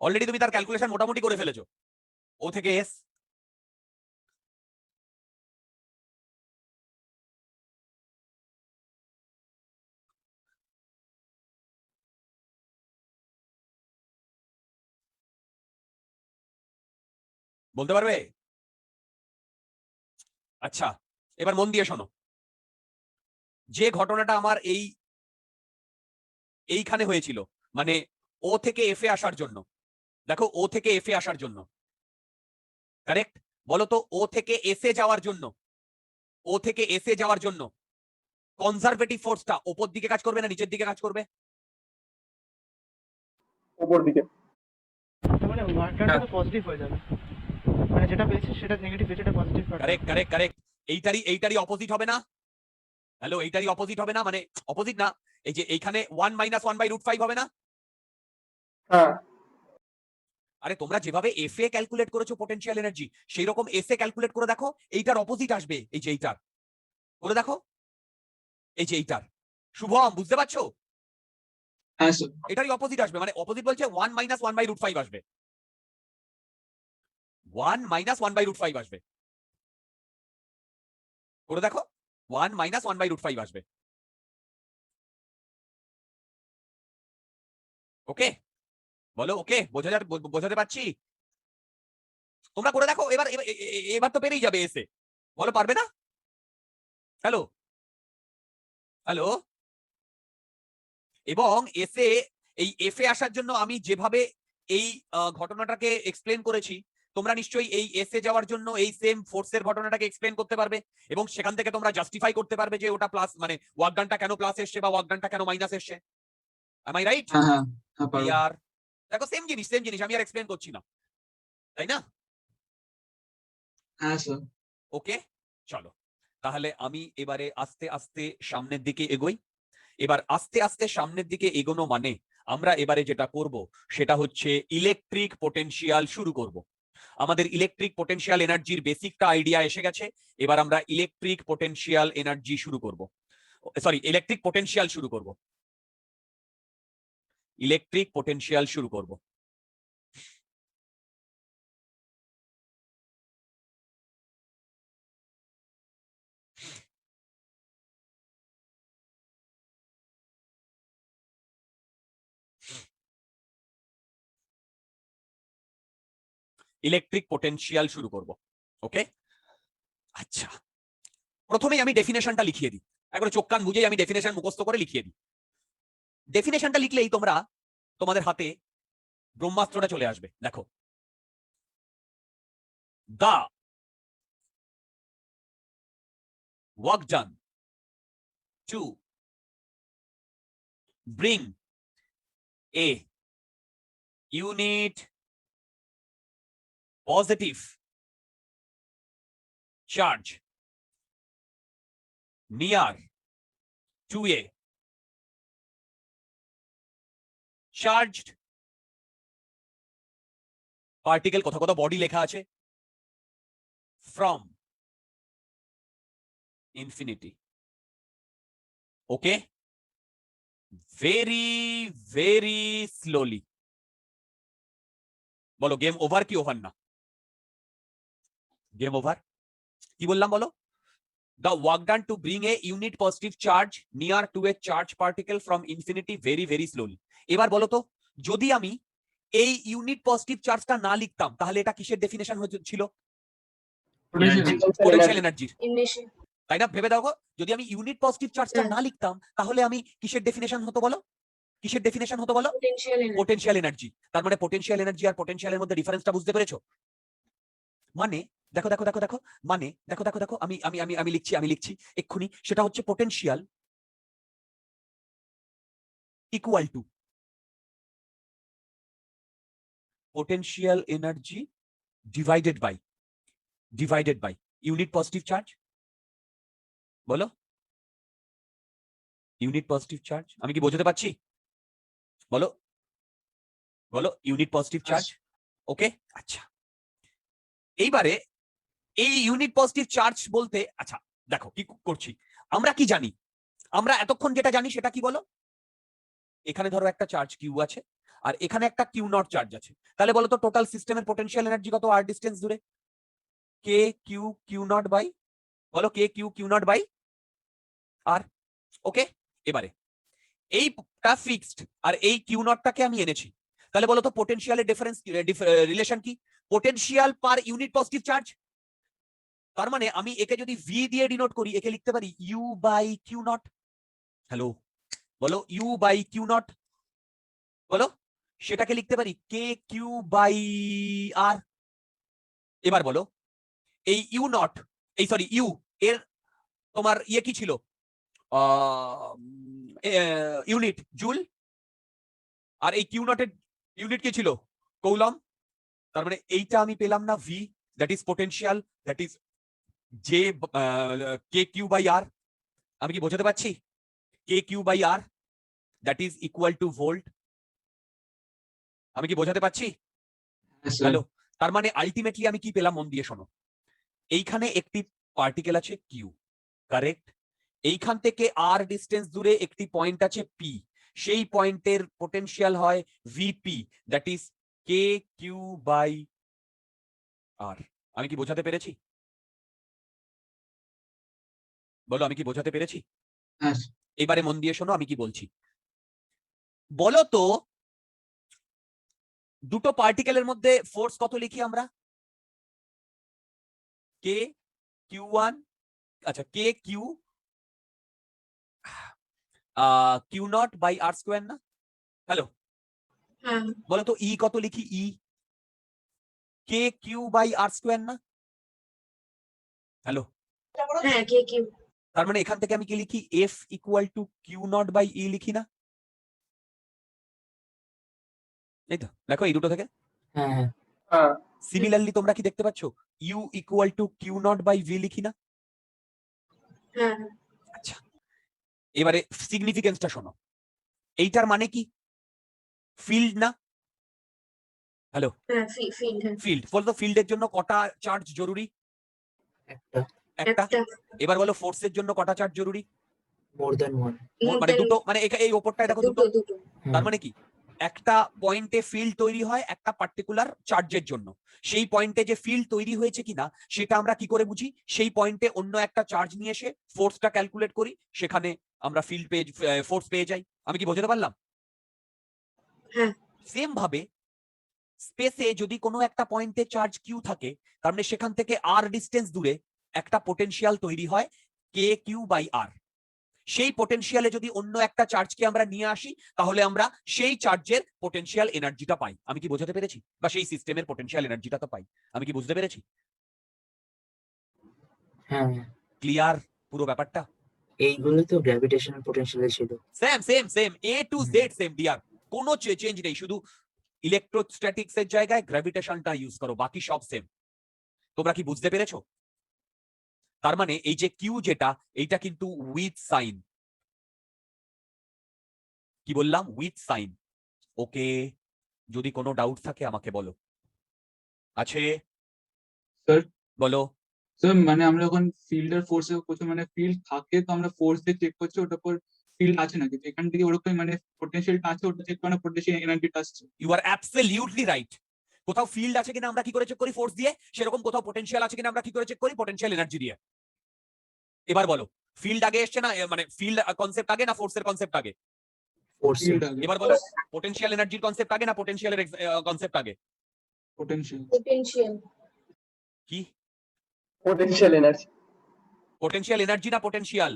অলরেডি তুমি তার ক্যালকুলেশন মোটামুটি করে ফেলেছো। ও থেকে এস বলতে পারবে? আচ্ছা, এবার মন দিয়ে শোনো, যে ঘটনাটা আমার এইখানে হয়েছিল, মানে ও থেকে এফ এ আসার জন্য, দেখো ও থেকে এফ এ আসার জন্য, কারেক্ট? বলো তো ও থেকে এস এ যাওয়ার জন্য, ও থেকে এস এ যাওয়ার জন্য কনজারভেটিভ ফোর্সটা উপর দিকে কাজ করবে না নিচের দিকে কাজ করবে? উপর দিকে। তার মানে ওয়ার্ক ডানটা তো পজিটিভ হয়ে যাবে, মানে যেটা পেয়েছি সেটা নেগেটিভ, যেটা পজিটিভ। Correct correct correct. এইটারই অপোজিট হবে না? হ্যালো, এইটারই অপোজিট হবে না? মানে অপোজিট না, এই যে এইখানে 1 - 1/√5 হবে না? হ্যাঁ। আরে তোমরা যেভাবে এফ এ ক্যালকুলেট করেছো পোটেনশিয়াল এনার্জি, সেই রকম এস এ ক্যালকুলেট করে দেখো, এইটার অপোজিট আসবে। এই যে এইটার করে দেখো, এই যে এইটার। শুভম বুঝতে পারছো? হ্যাঁ স্যার। এটারই অপোজিট আসবে, মানে অপোজিট বলছে 1 - 1/√5 আসবে। 1 - 1/√5 আসবে। করে দেখো, 1 - 1/√5 আসবে। ওকে? বলো ওকে? বোঝাতে পারছি? তোমরা করে দেখো এবার, এবার তো পেরেই যাবে এসে। বলো পারবে না? Hello, hello? এবং এই এফ এ আসার জন্য আমি যেভাবে এই ঘটনাটাকে এক্সপ্লেন করেছি, তোমরা নিশ্চয়ই এই এস এ যাওয়ার জন্য এই সেম ফোর্সের ঘটনাটাকে এক্সপ্লেন করতে পারবে এবং সেখান থেকে তোমরা জাস্টিফাই করতে পারবে যে ওটা প্লাস মানে ওয়ার্ক ডানটা কেন প্লাস এসছে বা ওয়ার্ক ডানটা কেন মাইনাস এসছে। am I right? হ্যাঁ হ্যাঁ হ্যাঁ পারবো। ক্লিয়ার? দেখো সেম জিনিস আমি আর এক্সপ্লেন করছি না, তাই না? হ্যাঁ স্যার। ওকে, চলো তাহলে আমি এবারে আস্তে আস্তে সামনের দিকে এগোই। এবার আস্তে আস্তে সামনের দিকে এগোনো মানে আমরা এবারে যেটা করব সেটা হচ্ছে ইলেকট্রিক পোটেনশিয়াল শুরু করব। আমাদের ইলেকট্রিক পোটেনশিয়াল এনার্জির বেসিকটা আইডিয়া এসে গেছে, এবার আমরা ইলেকট্রিক পোটেনশিয়াল এনার্জি শুরু করব, সরি ইলেকট্রিক পোটেনশিয়াল শুরু করব, ইলেকট্রিক পোটেনশিয়াল শুরু করব। ইলেকট্রিক পোটেনশিয়াল শুরু করব। ওকে, আচ্ছা প্রথমেই আমি ডেফিনেশনটা লিখিয়ে দিই, একবারে চোখ কান বুঝেই আমি ডেফিনেশন মুখস্থ করে লিখিয়ে দিই। ডেফিনেশনটা লিখলেই তোমরা তোমাদের হাতে ব্রহ্মাস্ত্রটা চলে আসবে। দেখো, দা work done to bring a unit positive charge near to a charged particle, কোথাও কোথাও বডি লেখা আছে, from infinity. Okay, very very slowly. বলো গেম ওভার কি ওভার না? Game over. কি বললাম বলো? The work done to bring a unit positive charge near to a charge particle from infinity very very slowly. এবার বলো তো, যদি আমি এই ইউনিট পজিটিভ চার্জটা না লিখতাম তাহলে এটা কিসের ডেফিনেশন ছিল? পোটেনশিয়াল এনার্জির, ইংলিশে তাই না? ভেবে দেখো, যদি আমি ইউনিট পজিটিভ চার্জটা হ্যাঁ। না লিখতাম তাহলে আমি কিসের ডেফিনেশন হতো বলো? কিসের ডেফিনেশন হতো বলো? Potential energy. Potential energy. তার মানে পোটেনশিয়াল এনার্জি আর পোটেনশিয়ালের মধ্যে ডিফারেন্সটা বুঝতে পেরেছো? মানে দেখো দেখো দেখো দেখো মানে দেখো দেখো দেখো আমি আমি আমি আমি লিখছি এক্ষুনি, সেটা হচ্ছে potential equal to potential energy divided by unit positive charge. বলো ইউনিট পজিটিভ চার্জ, আমি কি বোঝাতে পারছি? বলো বলো ইউনিট পজিটিভ চার্জ। ওকে, আচ্ছা এইবারে এই ইউনিট পজিটিভ চার্জ বলতে, আচ্ছা দেখো কি করছি আমরা, কি জানি আমরা এতক্ষণ যেটা জানি সেটা কি বলো? এখানে ধরো একটা চার্জ কিউ আছে আর এখানে একটা কিউ নট চার্জ আছে, তাহলে বলো তো টোটাল সিস্টেমের পোটেনশিয়াল এনার্জি কত আর ডিস্টেন্স দূরে? কে কিউ কিউ নট বাই, বলো কে কিউ কিউ নট বাই আর। ওকে, এবারে এইটা ফিক্সড আর এই কিউ নটটাকে আমি এনেছি, তাহলে বলো তো পোটেনশিয়ালের ডিফারেন্স রিলেশন কি? Potential per unit positive charge. তার মানে আমি একে যদি ভি দিয়ে ডিনোট করি, একে লিখতে পারি u by Q not. Hello, বলো ইউ বাই কিউ নট, বলো সেটাকে লিখতে পারি কে কিউ বাই আর। এবার বলো এই ইউ নট, এই সরি ইউ এর তোমার ইয়ে কি ছিল? ইউনিট জুল, আর এই কিউ নটের ইউনিট কি ছিল? কৌলম। তার মানে এইটা আমি পেলাম না V, that is potential, that is J K Q by R. আমি কি বোঝাতে পারছি? K Q by R that is equal to volt. আমি কি বোঝাতে পারছি? হ্যালো, তার মানে আলটিমেটলি আমি কি পেলাম? মন দিয়ে শোনো, এইখানে একটি পার্টিকেল আছে কিউ, কারেক্ট? এইখান থেকে আর ডিস্টেন্স দূরে একটি পয়েন্ট আছে পি, সেই পয়েন্টের পোটেনশিয়াল হয় VP, that is K Q by R. আমি কি বোঝাতে পেরেছি? বলো আমি কি বোঝাতে পেরেছি? হ্যাঁ এবারে মন দিয়ে শোনো আমি কি বলছি। বলো তো দুটো পার্টিকেলের মধ্যে ফোর্স কত লিখি আমরা? কে কিউ ওয়ান, আচ্ছা K Q Q not by R square না? হ্যালো, হ্যাঁ বলো তো ই কত লিখি? E K Q by R square না? হ্যালো, হ্যাঁ কে কিউ তার মানে এখান থেকে আমি কি লিখি? F equal to Q not by E লিখি না? এই তো দেখো এই দুটো থেকে। হ্যাঁ হ্যাঁ হ্যাঁ সিমিলারলি তোমরা কি দেখতে পাচ্ছ? U equal to Q not by v লিখি না? হ্যাঁ আচ্ছা, এবারে সিগনিফিকেন্সটা শোনো। এইটার মানে কি? ফিল্ড না? হ্যালো, হ্যাঁ ফিল্ড হ্যাঁ ফিল্ড। বলতো ফিল্ডের জন্য কটা চার্জ জরুরি? একটা একটা। একটা এবার বলো ফোর্সের জন্য কটা চার্জ জরুরি? মোর দ্যান ওয়ান মানে দুটো, মানে এই ওপরটায় দেখো দুটো। দুটো দুটো তার মানে কি? একটা পয়েন্টে ফিল্ড তৈরি হয় একটা পার্টিকুলার চার্জের জন্য। সেই পয়েন্টে যে ফিল্ড তৈরি হয়েছে কিনা সেটা আমরা কি করে বুঝি? সেই পয়েন্টে অন্য একটা চার্জ নিয়ে এসে ফোর্সটা ক্যালকুলেট করি, সেখানে আমরা ফিল্ড পেয়ে ফোর্স পেয়ে যাই। আমি কি বোঝাতে পারলাম? হ্যাঁ সেম ভাবে স্পেসে যদি কোনো একটা পয়েন্টে চার্জ কিউ থাকে, তার মানে সেখান থেকে আর ডিস্টেন্স দূরে একটা পোটেনশিয়াল তৈরি হয় কে কিউ বাই আর। সেই পোটেনশিয়ালে যদি অন্য একটা চার্জকে আমরা নিয়ে আসি, তাহলে আমরা সেই চার্জের পোটেনশিয়াল এনার্জিটা পাই। আমি কি বোঝাতে পেরেছি? বা সেই সিস্টেমের পোটেনশিয়াল এনার্জিটা তো পাই। আমি কি বুঝতে পেরেছি? হ্যাঁ ক্লিয়ার পুরো ব্যাপারটা? এইগুলো তো গ্র্যাভিটেশনাল পোটেনশিয়ালে ছিল। Same same same, A to Z same deer. কোনো চেঞ্জ নেই, শুধু ইলেকট্রোস্ট্যাটিক্স এর জায়গায় গ্র্যাভিটেশনটা ইউজ করো, বাকি সব সেম। তোমরা কি বুঝতে পেরেছো? তার মানে এই যে কিউ যেটা, এইটা কিন্তু উইথ সাইন। কি বললাম? With sign. ওকে, যদি কোনো ডাউট থাকে আমাকে বলো। আছে? স্যার বলো। স্যার মানে আমরা যখন ফিল্ডের ফোর্সে করছি, মানে ফিল্ড থাকে তো আমরা ফোর্স দিয়ে চেক করছি ওটার পর ফিল্ড আছে নাকি, তো এখান থেকে ওরকম মানে পোটেনশিয়ালটা আছে ওটা চেক করে পোটেনশিয়াল এনার্জিটা আসছে। You are absolutely right. কোথাও ফিল্ড আছে কিনা আমরা কি করে চেক করি? ফোর্স দিয়ে। সেরকম কোথাও পোটেনশিয়াল আছে কিনা আমরা কি করে চেক করি? পোটেনশিয়াল এনার্জি দিয়ে। এবার বলো, ফিল্ড আগে এসছে না, মানে ফিল্ড কনসেপ্ট আগে না ফোর্সের কনসেপ্ট আগে? ফোর্স ফিল্ড আগে, এবার বলো, পোটেনশিয়াল এনার্জির কনসেপ্ট আগে না পোটেনশিয়ালের কনসেপ্ট আগে? পোটেনশিয়াল। পোটেনশিয়াল কি? Potential energy. পোটেনশিয়াল এনার্জি না potential?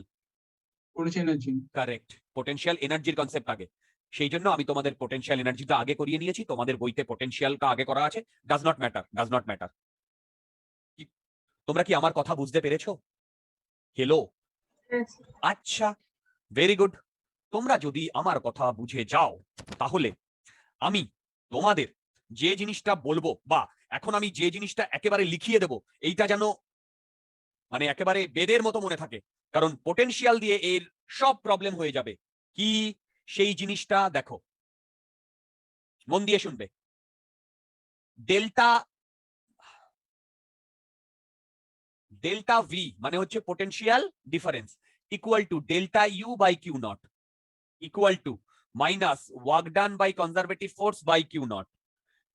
Potential energy. Correct, potential এনার্জির কনসেপ্ট আগে। সেই জন্য আমি তোমাদের পোটেনশিয়াল এনার্জিটা আগে করিয়ে নিয়েছি। তোমাদের বইতে পোটেনশিয়ালটা আগে করা আছে। Does not matter, does not matter. তোমরা কি আমার কথা বুঝতে পেরেছো? হেলো। হ্যাঁ আচ্ছা, ভেরি গুড। তোমরা যদি আমার কথা বুঝে যাও, তাহলে আমি তোমাদের যে জিনিসটা বলবো, বা এখন আমি যে জিনিসটা একেবারে লিখিয়ে দেব, এইটা যেন মানে একেবারে বেদের মতো মনে থাকে। কারণ পোটেনশিয়াল দিয়ে এর সব প্রবলেম হয়ে যাবে। কি সেই জিনিসটা দেখো, মন দিয়ে শুনবে। ডেল্টা ডেল্টা ভি মানে হচ্ছে potential difference, equal to delta you by Q not, equal to minus work done by conservative force by q naught,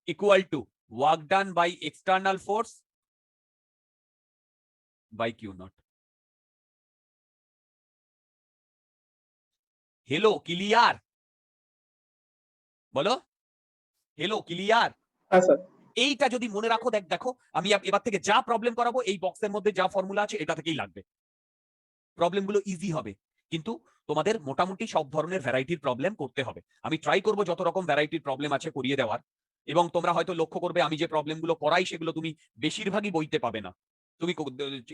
equal to work done by external force by q naught. Hello, clear? বলো, hello, clear? হ্যাঁ স্যার। এইটা যদি মনে রাখো, দেখো আমি এবার থেকে যা প্রবলেম করাবো এই বক্সের মধ্যে যা ফর্মুলা আছে এটা থেকেই লাগবে। প্রবলেমগুলো ইজি হবে, কিন্তু তোমাদের মোটামুটি সব ধরনের ভ্যারাইটির প্রবলেম করতে হবে। আমি ট্রাই করব যত রকম ভ্যারাইটির প্রবলেম আছে করিয়ে দেওয়ার। এবং তোমরা হয়তো লক্ষ্য করবে আমি যে প্রবলেমগুলো করাই সেগুলো তুমি বেশিরভাগই বইতে পাবে না। তুমি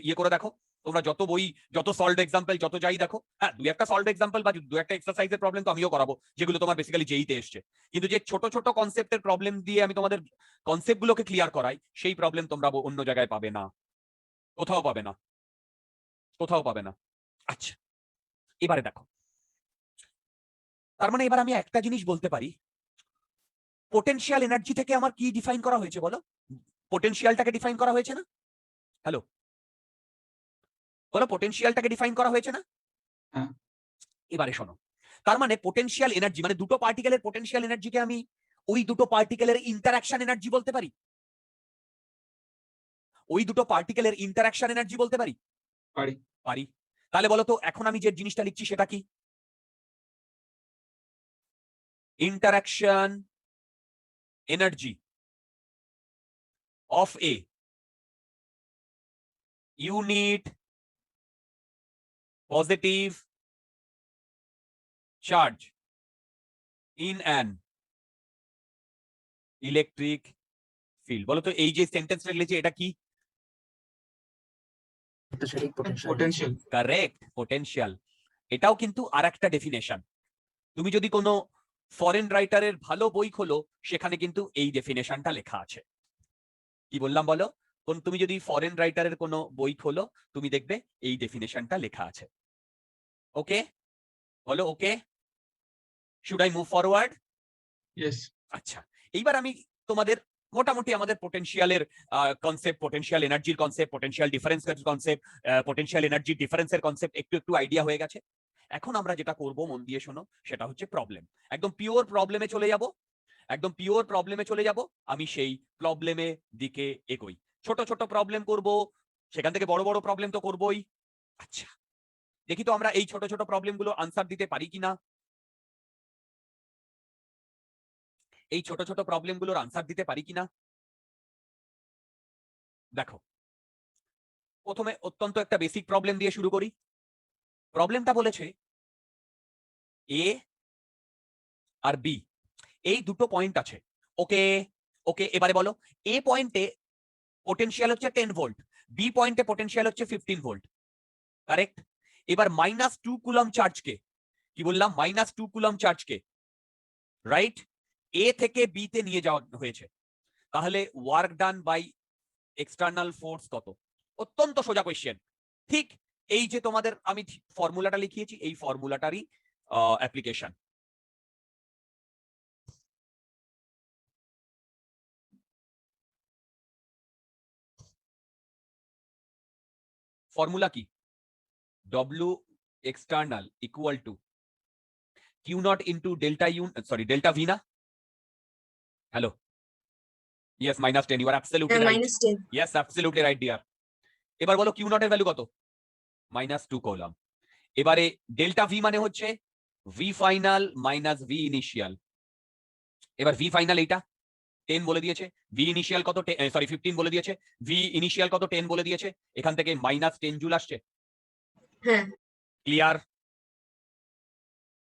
ইয়ে করে দেখো, তোমরা যত বই, যত সলভড এক্সাম্পল, যত যাই দেখো, হ্যাঁ দুই একটা সলভড এক্সাম্পল বা দুই একটা এক্সারসাইজের প্রবলেম তো আমিও করাবো, যেগুলো তোমার বেসিক্যালি যেইতে এসছে। কিন্তু যে ছোট ছোট কনসেপ্টের প্রবলেম দিয়ে আমি তোমাদের কনসেপ্টগুলোকে ক্লিয়ার করাই, সেই প্রবলেম তোমরা অন্য জায়গায় পাবে না, কোথাও পাবে না, কোথাও পাবে না। আচ্ছা, এবারে দেখো, তার মানে এবার আমি একটা জিনিস বলতে পারি, পোটেনশিয়াল এনার্জি থেকে আমার কি ডিফাইন করা হয়েছে বলো? পোটেনশিয়ালটাকে ডিফাইন করা হয়েছে না? হ্যালো, বলো, পোটেনশিয়ালটাকে ডিফাইন করা হয়েছে না? হ্যাঁ। এবারে শোনো, তার মানে পোটেনশিয়াল এনার্জি মানে দুটো পার্টিকেলের পোটেনশিয়াল এনার্জিকে আমি ওই দুটো পার্টিকেলের ইন্টারঅ্যাকশন এনার্জি বলতে পারি। ওই দুটো পার্টিকেলের ইন্টারঅ্যাকশন এনার্জি বলতে পারি? পারি। পারি। তাহলে বলো তো এখন আমি যে জিনিসটা লিখছি সেটা কি? Interaction energy of a unit positive charge in an electric field. বলো তো এই যে সেন্টেন্সটা লিখেছি এটা কি? potential potential potential. Correct, potential. এটাও কিন্তু আরেকটা ডেফিনেশন। তুমি যদি কোনো ফরেন রাইটারের ভালো বই খোলো সেখানে কিন্তু এই ডেফিনেশনটা লেখা আছে। কি বললাম বলো? তুমি যদি ফরেন রাইটারের কোনো বই খোলো তুমি দেখবে এই ডেফিনেশনটা লেখা আছে। ওকে, বলো okay. Should I move forward? Yes. আচ্ছা, এইবার আমি তোমাদের মোটামুটি আমাদের পোটেনশিয়ালের কনসেপ্ট, পোটেনশিয়াল এনার্জির কনসেপ্ট, পোটেনশিয়াল ডিফারেন্সের কনসেপ্ট, পোটেনশিয়াল এনার্জি ডিফারেন্সের কনসেপ্ট একটু একটু আইডিয়া হয়ে গেছে। এখন আমরা যেটা করব মন দিয়ে শোনো, সেটা হচ্ছে প্রবলেম। একদম পিওর প্রবলেমে চলে যাব, একদম পিওর প্রবলেমে চলে যাব। আমি সেই প্রবলেমের দিকে এগোই। ছোট ছোট প্রবলেম করব, সেখান থেকে বড় বড় প্রবলেম তো করবই। আচ্ছা, দেখি তো আমরা এই ছোট ছোট প্রবলেমগুলো আনসার দিতে পারি কিনা। এই ছোট ছোট প্রবলেমগুলোর আনসার দিতে পারি কিনা। দেখো, প্রথমে অত্যন্ত একটা বেসিক প্রবলেম দিয়ে শুরু করি। প্রবলেমটা বলেছে এ আর বি এই দুটো পয়েন্ট আছে। ওকে ওকে, এবারে বলো এ পয়েন্টে পোটেনশিয়াল হচ্ছে 10 ভোল্ট, বি পয়েন্টে পোটেনশিয়াল হচ্ছে 15 ভোল্ট। কারেক্ট। এবার -2 কুলম চার্জকে, কি বললাম, -2 কুলম চার্জকে রাইট এ থেকে বি তে নিয়ে যাওয়া হয়েছে। তাহলে work done by external force কত? অত্যন্ত সোজা কোয়েশ্চেন। ঠিক এই যে তোমাদের আমি ফর্মুলাটা লিখিয়েছি, এই ফর্মুলাটারই অ্যাপ্লিকেশন। ফর্মুলা কি? W external equal to Q naught into delta U, sorry, delta V না? Hello. Yes, -10. You are absolutely right. -10 Yes, absolutely right, dear. এবার বলো Q naught এর ভ্যালু কত? -2 কলাম। এবারে ডেল্টা V মানে হচ্ছে V final minus V initial। এবার V final এইটা 10 বলে দিয়েছে, V initial কত, সরি 15 বলে দিয়েছে, V initial কত 10 বলে দিয়েছে, এখান থেকে -10 জুল আসছে। হ্যাঁ ক্লিয়ার?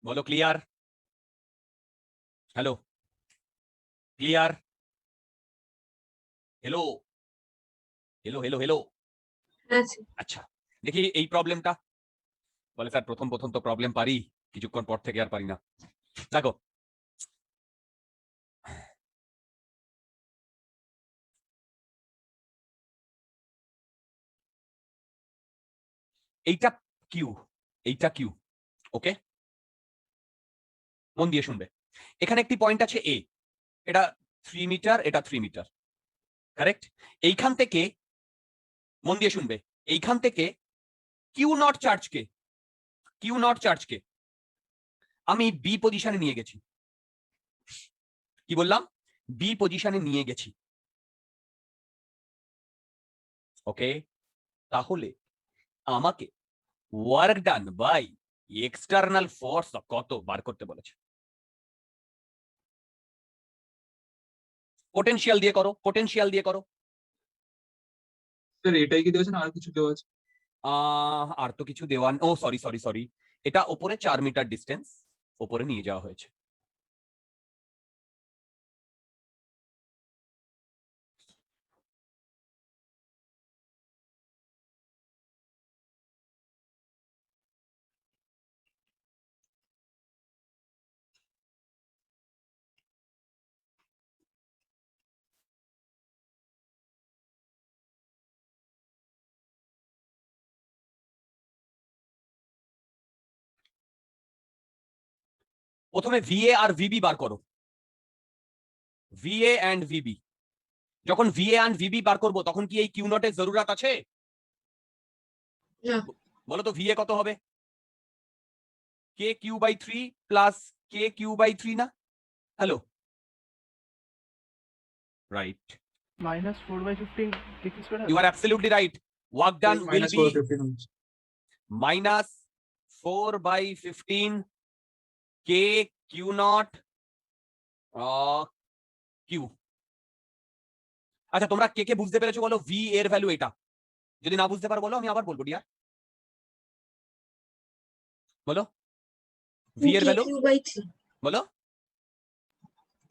বলো clear? Hello, clear? Hello hello hello hello. আছে আচ্ছা, দেখি এই প্রবলেমটা। বলে স্যার প্রথম প্রথম তো প্রবলেম পারি, কিছুক্ষণ পর থেকে আর পারি না। দেখো, এইটা কিউ, এইটা কিউ। ওকে, মন দিয়ে শুনবে। এখানে একটি পয়েন্ট আছে এ, এটা 3 মিটার, এটা 3 মিটার। কারেক্ট। এইখান থেকে মন দিয়ে শুনবে, এইখান থেকে কিউ নট চার্জকে, কিউ নট চার্জকে আমি বি পজিশনে নিয়ে গেছি। কি বললাম? বি পজিশনে নিয়ে গেছি। ওকে, তাহলে আমাকে work done by external force কত বার করতে বলেছে। পোটেনশিয়াল দিয়ে করো, পোটেনশিয়াল দিয়ে করো। স্যার এটাই কি দেওয়া আছে না আর কিছু দেওয়া আছে? আর তো কিছু দেওয়া, ও সরি সরি সরি, এটা ওপরে 4 মিটার ডিস্টেন্স ওপরে নিয়ে যাওয়া হয়েছে। প্রথমে ভিএ আর ভিবি বার করো। ভিএ এন্ড ভিবি, যখন ভিএ এন্ড ভিবি বার করব তখন কি এই কিউ নটের জরুরত আছে? না বলো তো ভিএ কত হবে? K Q by 3 plus K Q by 3 না? Hello, right, -4/15 KQ square you are absolutely right. Work done will be -4/15 k q naught q। আচ্ছা, তোমরা কে কে বুঝতে পেরেছো বলো? ভি এর ভ্যালু এটা। যদি না বুঝতে পারো বলো, আমি আবার বলবো ডিয়ার। বলো ভি এর ভ্যালু, KQ/3 বলো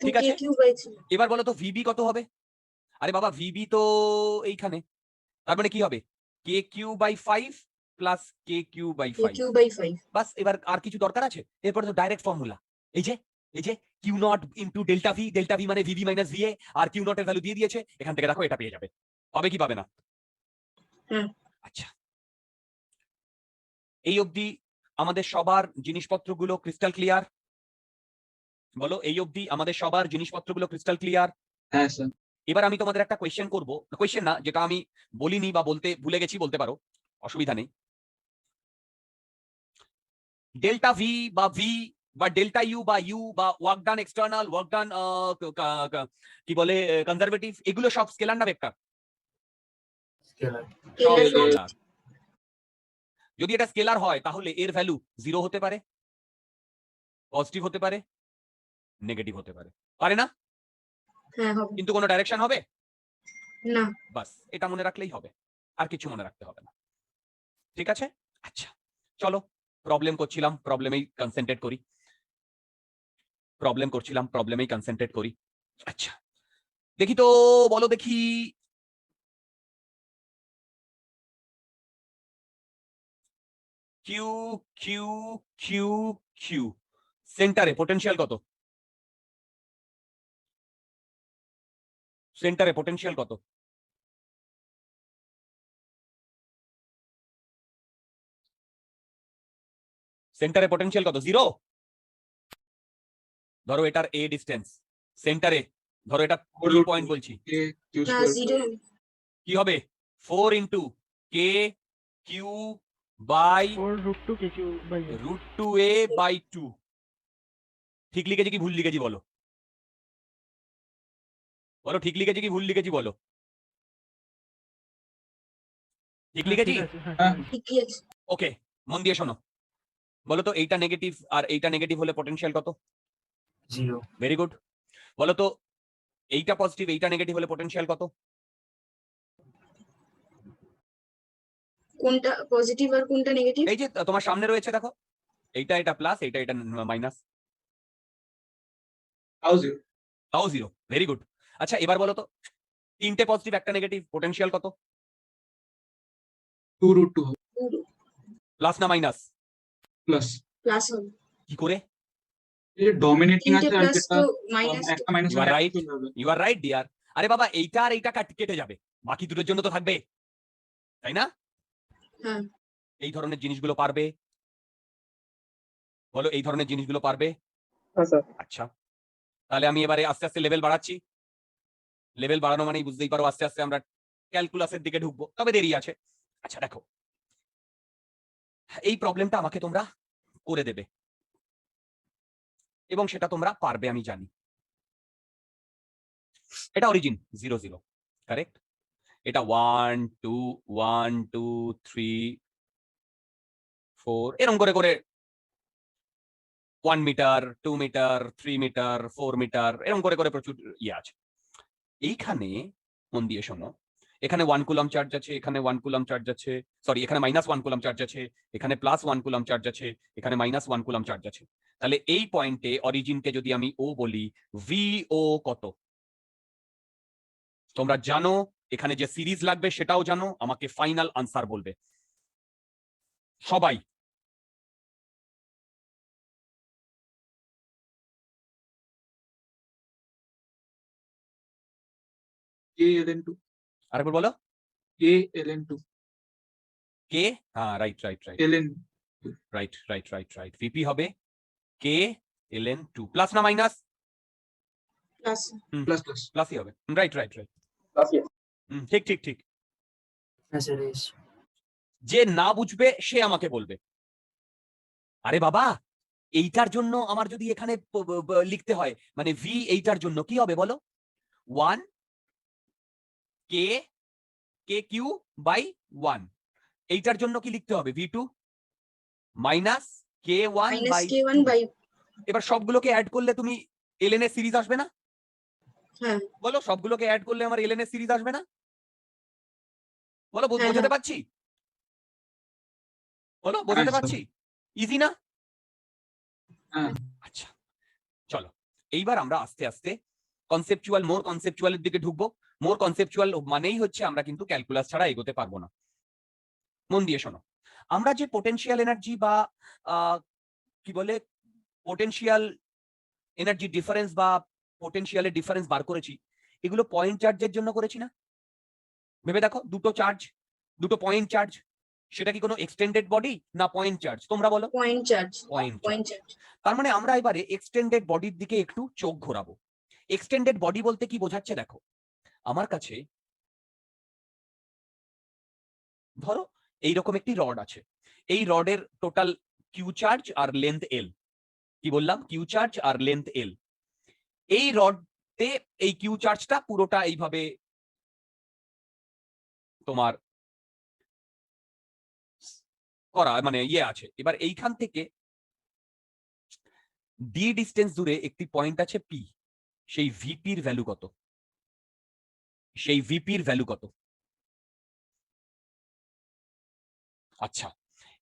ঠিক আছে? KQ by 3. এবার বলো তো ভিবি কত হবে? আরে বাবা ভিবি তো এইখানে, তার মানে কি হবে K Q by 5 plus K Q by 5। KQ by 5. বাস, এবার আর কিছু দরকার আছে? এরপরে তো ডাইরেক্ট ফর্মুলা, এই যে Q not into delta V মানে ভিবি মাইনাস ভিএ, আর কিউ নট এর ভ্যালু দিয়ে দিয়েছে, এখান থেকে দেখো এটা পেয়ে যাবে। হবে কি পাবে না? হুম। আচ্ছা, এই অবধি আমাদের সবার জিনিসপত্রগুলো ক্রিস্টাল ক্লিয়ার? বলো, এই অবধি আমাদের সবার জিনিসপত্রগুলো ক্রিস্টাল ক্লিয়ার? হ্যাঁ স্যার। এবার আমি তোমাদের একটা কোয়েশ্চেন করব, কোয়েশ্চেন না, যেটা আমি বলিনি বা বলতে ভুলে গেছি, বলতে পারো, অসুবিধা নেই। ডেল্টা ভি বা ভি বা ডেল্টা ইউ বা ইউ বা ওয়ার্ক ডান এক্সটার্নাল, ওয়ার্ক ডান কি বলে কনজারভেটিভ, এগুলো সব স্কেলার না ভেক্টর? Scalar. সব Scalar. স্কেলার। যদি এটা স্কেলার হয় তাহলে এর ভ্যালু 0 হতে পারে, পজিটিভ হতে পারে, নেগেটিভ হতে পারে, পারে না? হ্যাঁ হবে। কিন্তু কোনো ডাইরেকশন হবে? না। বাস, এটা মনে রাখলেই হবে, আর কিছু মনে রাখতে হবে না। ঠিক আছে? আচ্ছা, চলো, প্রবলেম করছিলাম, প্রবলেমেই কনসেন্ট্রেট করি। প্রবলেমেই কনসেন্ট্রেট করি। আচ্ছা, দেখি তো, বলো দেখি, কিউ কিউ কিউ কিউ সেন্টারে পোটেনশিয়াল কত? সেন্টারে পোটেনশিয়াল কত? সেন্টারে পোটেনশিয়াল কত? 0? ধরো এটার এ ডিসটেন্স, সেন্টারে ধরো এটা 3 পয়েন্ট বলছি, KQ না square. 0. কি হবে? 4 into k Q by 4 root 2 KQ by A. Root 2 a by 2। ঠিক লিখেছি কি ভুল লিখেছি বলো? বলো, ঠিক লিখেছি কি ভুল লিখেছি বলো? ঠিক হ্যাঁ, লিখেছি? ঠিক আছে, হ্যাঁ, হ্যাঁ। ঠিক আছে। ঠিকই আছে। ওকে, মন দিয়ে শোনো। বলো তো এইটা নেগেটিভ আর এইটা নেগেটিভ হলে পোটেনশিয়াল কত? 0. Very good. বলো তো এইটা পজিটিভ এইটা নেগেটিভ হলে পোটেনশিয়াল কত? কোনটা পজিটিভ আর কোনটা নেগেটিভ? এই যে তোমার সামনে রয়েছে দেখো, এইটা এটা প্লাস, এইটা এটা মাইনাস, তাও 0. তাও 0। Very good. আচ্ছা, এবার বলো তো তিনটে পজিটিভ একটা নেগেটিভ, পোটেনশিয়াল কত? 2 root 2 হবে প্লাস না মাইনাস? প্লাস। প্লাস হবে। কি করে? এই ডমিনেটিং তিনটে আছে আর প্লাস যেটা তো মাইনাস একটা minus You are right. You are right dear. আরে বাবা, এইটা আর এইটা কেটে যাবে, বাকি দুটোর জন্য তো থাকবে, তাই না? হ্যাঁ। এই ধরনের জিনিসগুলো পারবে? বলো, এই ধরনের জিনিসগুলো পারবে? হ্যাঁ স্যার। আচ্ছা, তাহলে আমি এবারে আস্তে আস্তে লেভেল বাড়াচ্ছি। লেভেল বাড়ানো মানেই বুঝতেই পারো আস্তে আস্তে আমরা ক্যালকুলাসের দিকে ঢুকবো, তবে দেরি আছে। আচ্ছা দেখো, এই প্রবলেমটা আমাকে তোমরা করে দেবে এবং সেটা তোমরা পারবে আমি জানি। এটা অরিজিন 0 0, কারেক্ট? এটা 1 2 1 2 3 4 এরকম করে করে 1 মিটার 2 মিটার 3 মিটার 4 মিটার এরকম করে করে প্রচুর ইয়ে আছে। এইখানে মন দিয়ে শোনো, এখানে 1 কুলম চার্জ আছে, এখানে 1 কুলম চার্জ আছে, সরি এখানে -1 কুলম চার্জ আছে, এখানে +1 কুলম চার্জ আছে, এখানে -1 কুলম চার্জ আছে। তাহলে এই পয়েন্টে অরিজিনকে যদি আমি ও বলি, ভিও কত? তোমরা জানো, এখানে যে সিরিজ লাগবে সেটাও জানো, আমাকে ফাইনাল আনসার বলবে সবাই। KLN2. আরেকবার বলো। KLN2. কে, হ্যাঁ right right right LN. Right right right right VP হবে কে এলএন 2 প্লাস না মাইনাস? প্লাস। Plus plus. প্লাসই হবে, right right right, Last year. ঠিক ঠিক ঠিক। হ্যাঁ স্যার এস। যে না বুঝবে সে আমাকে বলবে। আরে বাবা, এইটার জন্য আমার যদি এখানে লিখতে হয়, মানে ভি এইটার জন্য কি হবে বলো? 1 কে কে কিউ বাই 1, এইটার জন্য কি লিখতে হবে? V 2 minus k 1 minus by K1 by. এবার সবগুলোকে অ্যাড করলে তুমি এলএন এর সিরিজ আসবে না? হ্যাঁ। বলো, সবগুলোকে অ্যাড করলে আমার এলএন এর সিরিজ আসবে না? বলো, হ্যাঁ, বোঝাতে হ্যাঁ। পারছি? বলো, বোঝাতে হ্যাঁ, পারছি? ইজি না? হ্যাঁ। আচ্ছা, চলো এইবার আমরা আস্তে আস্তে মোর কনসেপচুয়ালের দিকে ঢুকবো। মোর কনসেপচুয়াল মানেই হচ্ছে আমরা কিন্তু ক্যালকুলাস ছাড়া এগোতে পারবো না। মন দিয়ে শোনো, আমরা যে পোটেনশিয়াল এনার্জি বা কি বলে পোটেনশিয়াল এনার্জি ডিফারেন্স বা পোটেনশিয়ালের ডিফারেন্স বার করেছি, এগুলো পয়েন্ট চার্জের জন্য করেছি না? ভেবে দেখো, দুটো পয়েন্ট চার্জ, সেটা কি কোনো এক্সটেন্ডেড বডি না পয়েন্ট চার্জ? তোমরা বলো। Point charge. Point point charge. তার মানে আমরা এবারে এক্সটেন্ডেড বডির দিকে একটু চোখ ঘোরাবো। এক্সটেন্ডেড বডি বলতে কি বোঝাচ্ছে দেখো, আমার কাছে ধরো এইরকম একটি রড আছে, এই রডের টোটাল কিউ চার্জ আর লেন্থ এল। কি বললাম? কিউ চার্জ আর লেন্থ এল। এই রডে এই কিউ চার্জটা পুরোটা এইভাবে তোমার করা মানে আছে। এবার এইখান থেকে ডি ডিস্টেন্স দূরে একটি পয়েন্ট আছে পি, সেই ভিপির ভ্যালু কত? আচ্ছা,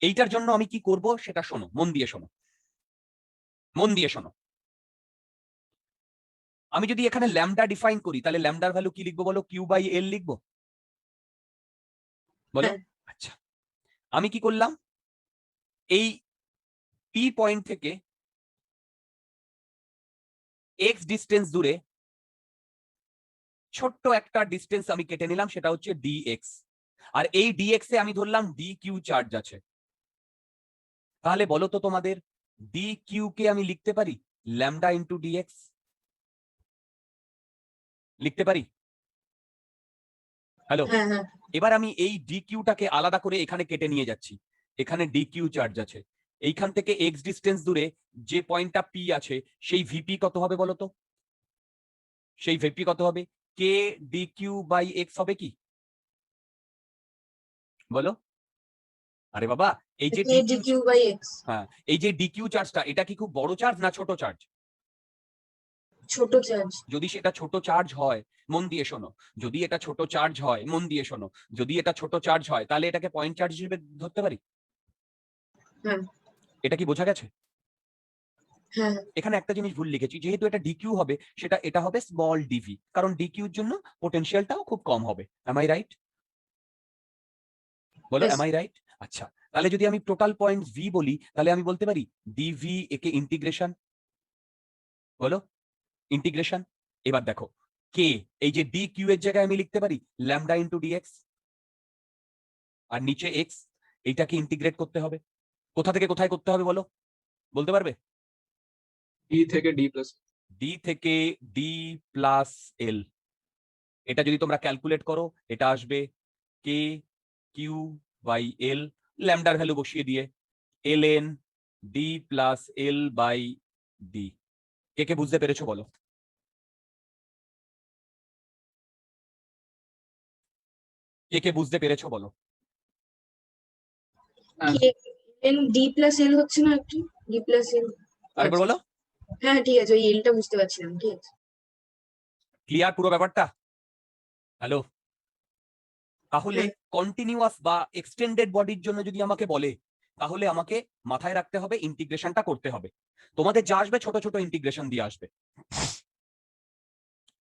এইটার জন্য আমি কি করব সেটা শোনো, মন দিয়ে শোনো। আমি যদি এখানে ল্যামডা ডিফাইন করি, তাহলে ল্যামডার ভ্যালু কি লিখবো বলো? কিউ বাই এল লিখবো, বলো। হ্যাঁ। আচ্ছা, আমি কি করলাম, এই পি পয়েন্ট থেকে এক্স ডিস্টেন্স দূরে ছোট্ট একটা ডিস্টেন্স আমি কেটে নিলাম, সেটা হচ্ছে ডিএক্স। আর এই ডিএক্স এ আমি ধরলাম ডি কিউ চার্জ আছে। তাহলে বলো তো তোমাদের, ডি কিউ কে আমি লিখতে পারি ল্যামডা ইন্টু ডিএক্স, লিখতে পারি? হ্যালো, হ্যাঁ হ্যাঁ এবার আমি এই ডি কিউটাকে আলাদা করে এখানে কেটে নিয়ে যাচ্ছি। এখানে ডি কিউ চার্জ আছে, এইখান থেকে এক্স ডিস্টেন্স দূরে যে পয়েন্টটা পি আছে, সেই ভিপি কত হবে বলো তো? সেই ভিপি কত হবে? K d q by x হবে কি, বলো? আরে বাবা, এই যে k d q by x. হ্যাঁ, এই যে ডি কিউ চার্জটা, এটা কি খুব বড় চার্জ না ছোট চার্জ? ছোট চার্জ। যদি সেটা ছোট চার্জ হয়, মন দিয়ে শোনো, যদি এটা ছোট চার্জ হয়, মন দিয়ে শোনো, যদি এটা ছোট চার্জ হয়, তাহলে এটাকে পয়েন্ট চার্জ হিসেবে ধরতে পারি। হ্যাঁ এটা কি বোঝা গেছে? হ্যাঁ এখানে একটা জিনিস ভুল লিখেছি, যেহেতু এটা ডিকিউ হবে, এটা হবে স্মল ডিভি, কারণ ডিকিউর জন্য পোটেনশিয়ালটাও খুব কম হবে। Am I right? বলো, Yes. Am I right? আচ্ছা, তাহলে যদি আমি টোটাল পয়েন্ট ভি বলি, তাহলে আমি বলতে পারি ডিভি একে ইন্টিগ্রেশন, বলো ইন্টিগ্রেশন। এবার দেখো, কে, এই যে ডি কিউ এর জায়গায় আমি লিখতে পারি ল্যামডা ইন্টু ডিএক্স, আর নিচে এক্স, এইটাকে ইন্টিগ্রেট করতে হবে। কোথা থেকে কোথায় করতে হবে বলো, বলতে পারবে? ডি থেকে ডি প্লাস। ডি থেকে ডি প্লাস এল। এটা যদি তোমরা ক্যালকুলেট করো, এটা আসবে কে কিউ বাই এল, ল্যামডার ভ্যালু বসিয়ে দিয়ে L N D plus L by D. কে বুঝতে পেরেছো বলো? কে বুঝতে পেরেছো বলো? হ্যাঁ। K N D plus L হচ্ছে না একটু? D plus L. আরেকবার বলো। হ্যাঁ ঠিক আছে, ওই এলটা বুঝতে পারছিলাম, ঠিক আছে। ক্লিয়ার পুরো ব্যাপারটা? হ্যালো, তাহলে হ্যাঁ। কন্টিনিউয়াস বা এক্সটেন্ডেড বডির জন্য যদি আমাকে বলে, তাহলে আমাকে মাথায় রাখতে হবে ইন্টিগ্রেশনটা করতে হবে। তোমাদের যা আসবে ছোট ছোট ইন্টিগ্রেশন দিয়ে আসবে,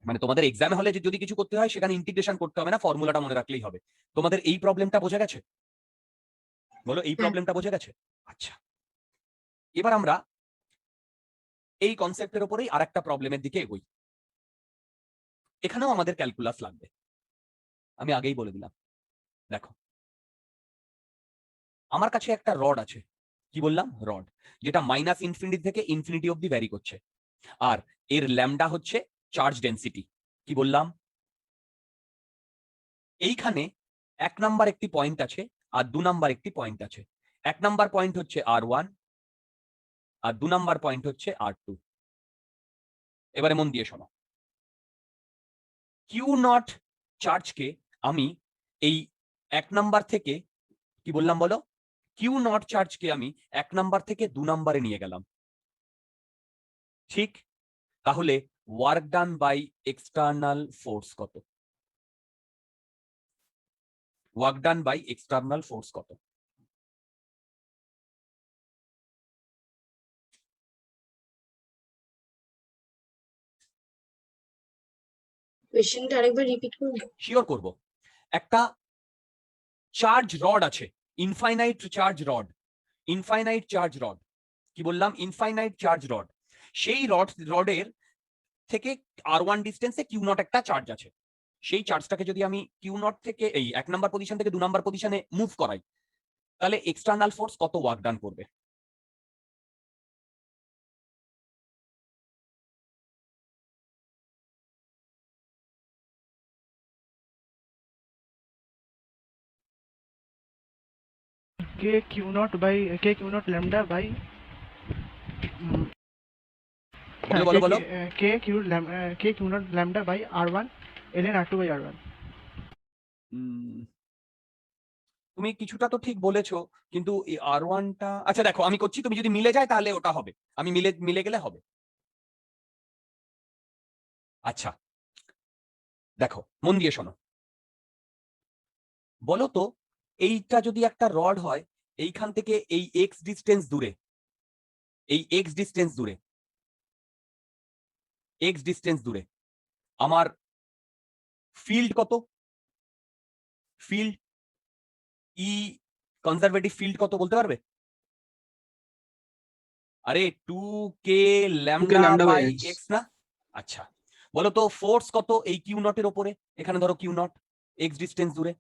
মানে তোমাদের এক্সাম হলে যদি কিছু করতে হয়, সেখানে ইন্টিগ্রেশন করতে হবে না, ফর্মুলাটা মনে রাখলেই হবে। তোমাদের এই প্রবলেমটা বোঝা গেছে? বলো, এই প্রবলেমটা বোঝা গেছে? আচ্ছা, এবার আমরা এই কনসেপ্টের উপরেই আরেকটা প্রবলেমের দিকে এগোই। এখানেও আমাদের ক্যালকুলাস লাগবে, আমি আগেই বলে দিলাম। দেখো, আমার কাছে একটা রড আছে, কি বললাম? রড, যেটা মাইনাস ইনফিনিটি থেকে ইনফিনিটি অব্দি ভ্যারি করছে, আর এর ল্যামডা হচ্ছে চার্জ ডেন্সিটি। কি বললাম? এইখানে 1 নাম্বার একটি পয়েন্ট আছে আর 2 নাম্বার একটি পয়েন্ট আছে। 1 নাম্বার পয়েন্ট হচ্ছে R1 আর 2 নাম্বার পয়েন্ট হচ্ছে R2। এবারে মন দিয়ে শোনো, কিউ নট চার্জকে আমি এই 1 নাম্বার থেকে, কি বললাম বলো, কিউ নট চার্জকে আমি 1 নাম্বার থেকে 2 নাম্বারে নিয়ে গেলাম, ঠিক? তাহলে work done by external force কত? Work done by external force কত? কোয়েশ্চেনটা আরেকবার রিপিট করুন। শিওর করব। একটা চার্জ রড আছে, infinite charge rod, infinite charge rod, কি বললাম, ইনফাইনাইট চার্জ রড। সেই রডের থেকে r1 ডিস্টেন্সে কিউ নট একটা চার্জ আছে। সেই চার্জটাকে যদি আমি কিউ নট থেকে এই 1 নাম্বার পজিশন থেকে 2 নাম্বার পজিশনে মুভ করাই, তাহলে এক্সটার্নাল ফোর্স কত ওয়ার্ক ডান করবে? k q naught lambda by বলো বলো বলো। k q naught lambda by r1 ln r2 by r1। তুমি কিছুটা তো ঠিক বলেছো, কিন্তু এই r1টা, আচ্ছা দেখো আমি করছি, তুমি যদি মিলে যায় তাহলে ওটা হবে, আমি মিলে গেলে হবে। আচ্ছা দেখো মন দিয়ে শোনো, বলো তো এইটা যদি একটা রড হয়, এইখান থেকে এই এক্স ডিস্টেন্স দূরে, এই এক্স ডিস্টেন্স দূরে, এক্স ডিস্টেন্স দূরে আমার ফিল্ড কত? ফিল্ড ই কনজারভেটিভ ফিল্ড কত বলতে পারবে? আরে 2k lambda lambda by by x। X না? আচ্ছা বলো তো ফোর্স কত এই কিউ নটের ওপরে? এখানে ধরো কিউ নট এক্স ডিস্টেন্স দূরে,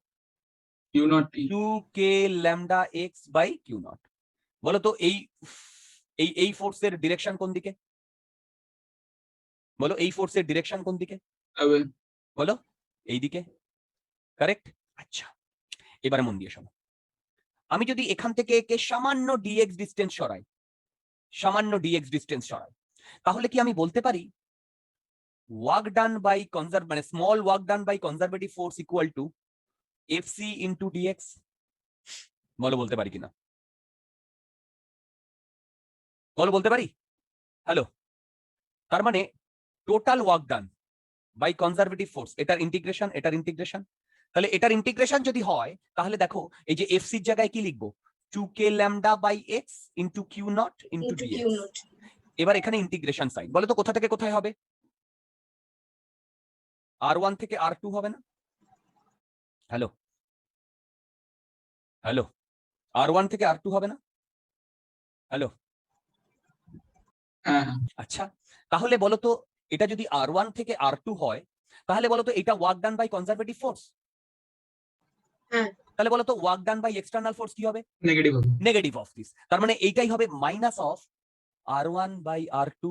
u not 2k lambda x by Q not. বলো তো এই ফোর্সের ডিরেকশন কোন দিকে? বলো এই ফোর্সের ডিরেকশন কোন দিকে? বলো এই দিকে, কারেক্ট। আচ্ছা এবারে মন দিয়ে শোনো, আমি যদি এখান থেকে একে সামান্য ডিএক্স ডিস্টেন্স সরাই, সামান্য ডিএক্স ডিস্টেন্স সরাই, তাহলে কি আমি বলতে পারি ওয়ার্ক ডান বাই মানে small work done by conservative force equal to FC into dx? বলো বলতে পারি কিনা? বলো বলতে পারি? হ্যালো, তার মানে total work done by conservative force, এটার ইন্টিগ্রেশন, এটার ইন্টিগ্রেশন, তাহলে এটার ইন্টিগ্রেশন যদি হয় তাহলে দেখো এই যে এফসির জায়গায় কি লিখবো, 2k lambda by x into q not into into q dx. Not. এবার এখানে ইন্টিগ্রেশন সাইন, বলো তো কোথা থেকে কোথায় হবে? r1 থেকে r2 হবে না? হ্যালো হ্যালো, r1 থেকে r2 হবে না? হ্যালো, হ্যাঁ আচ্ছা তাহলে বলো তো এটা যদি r1 থেকে r2 হয়, তাহলে বলো তো এটা work done by conservative force. হ্যাঁ। তাহলে বলো তো work done by external force কি হবে? নেগেটিভ হবে। নেগেটিভ অফ দিস, তার মানে এইটাই হবে minus of r1 by r2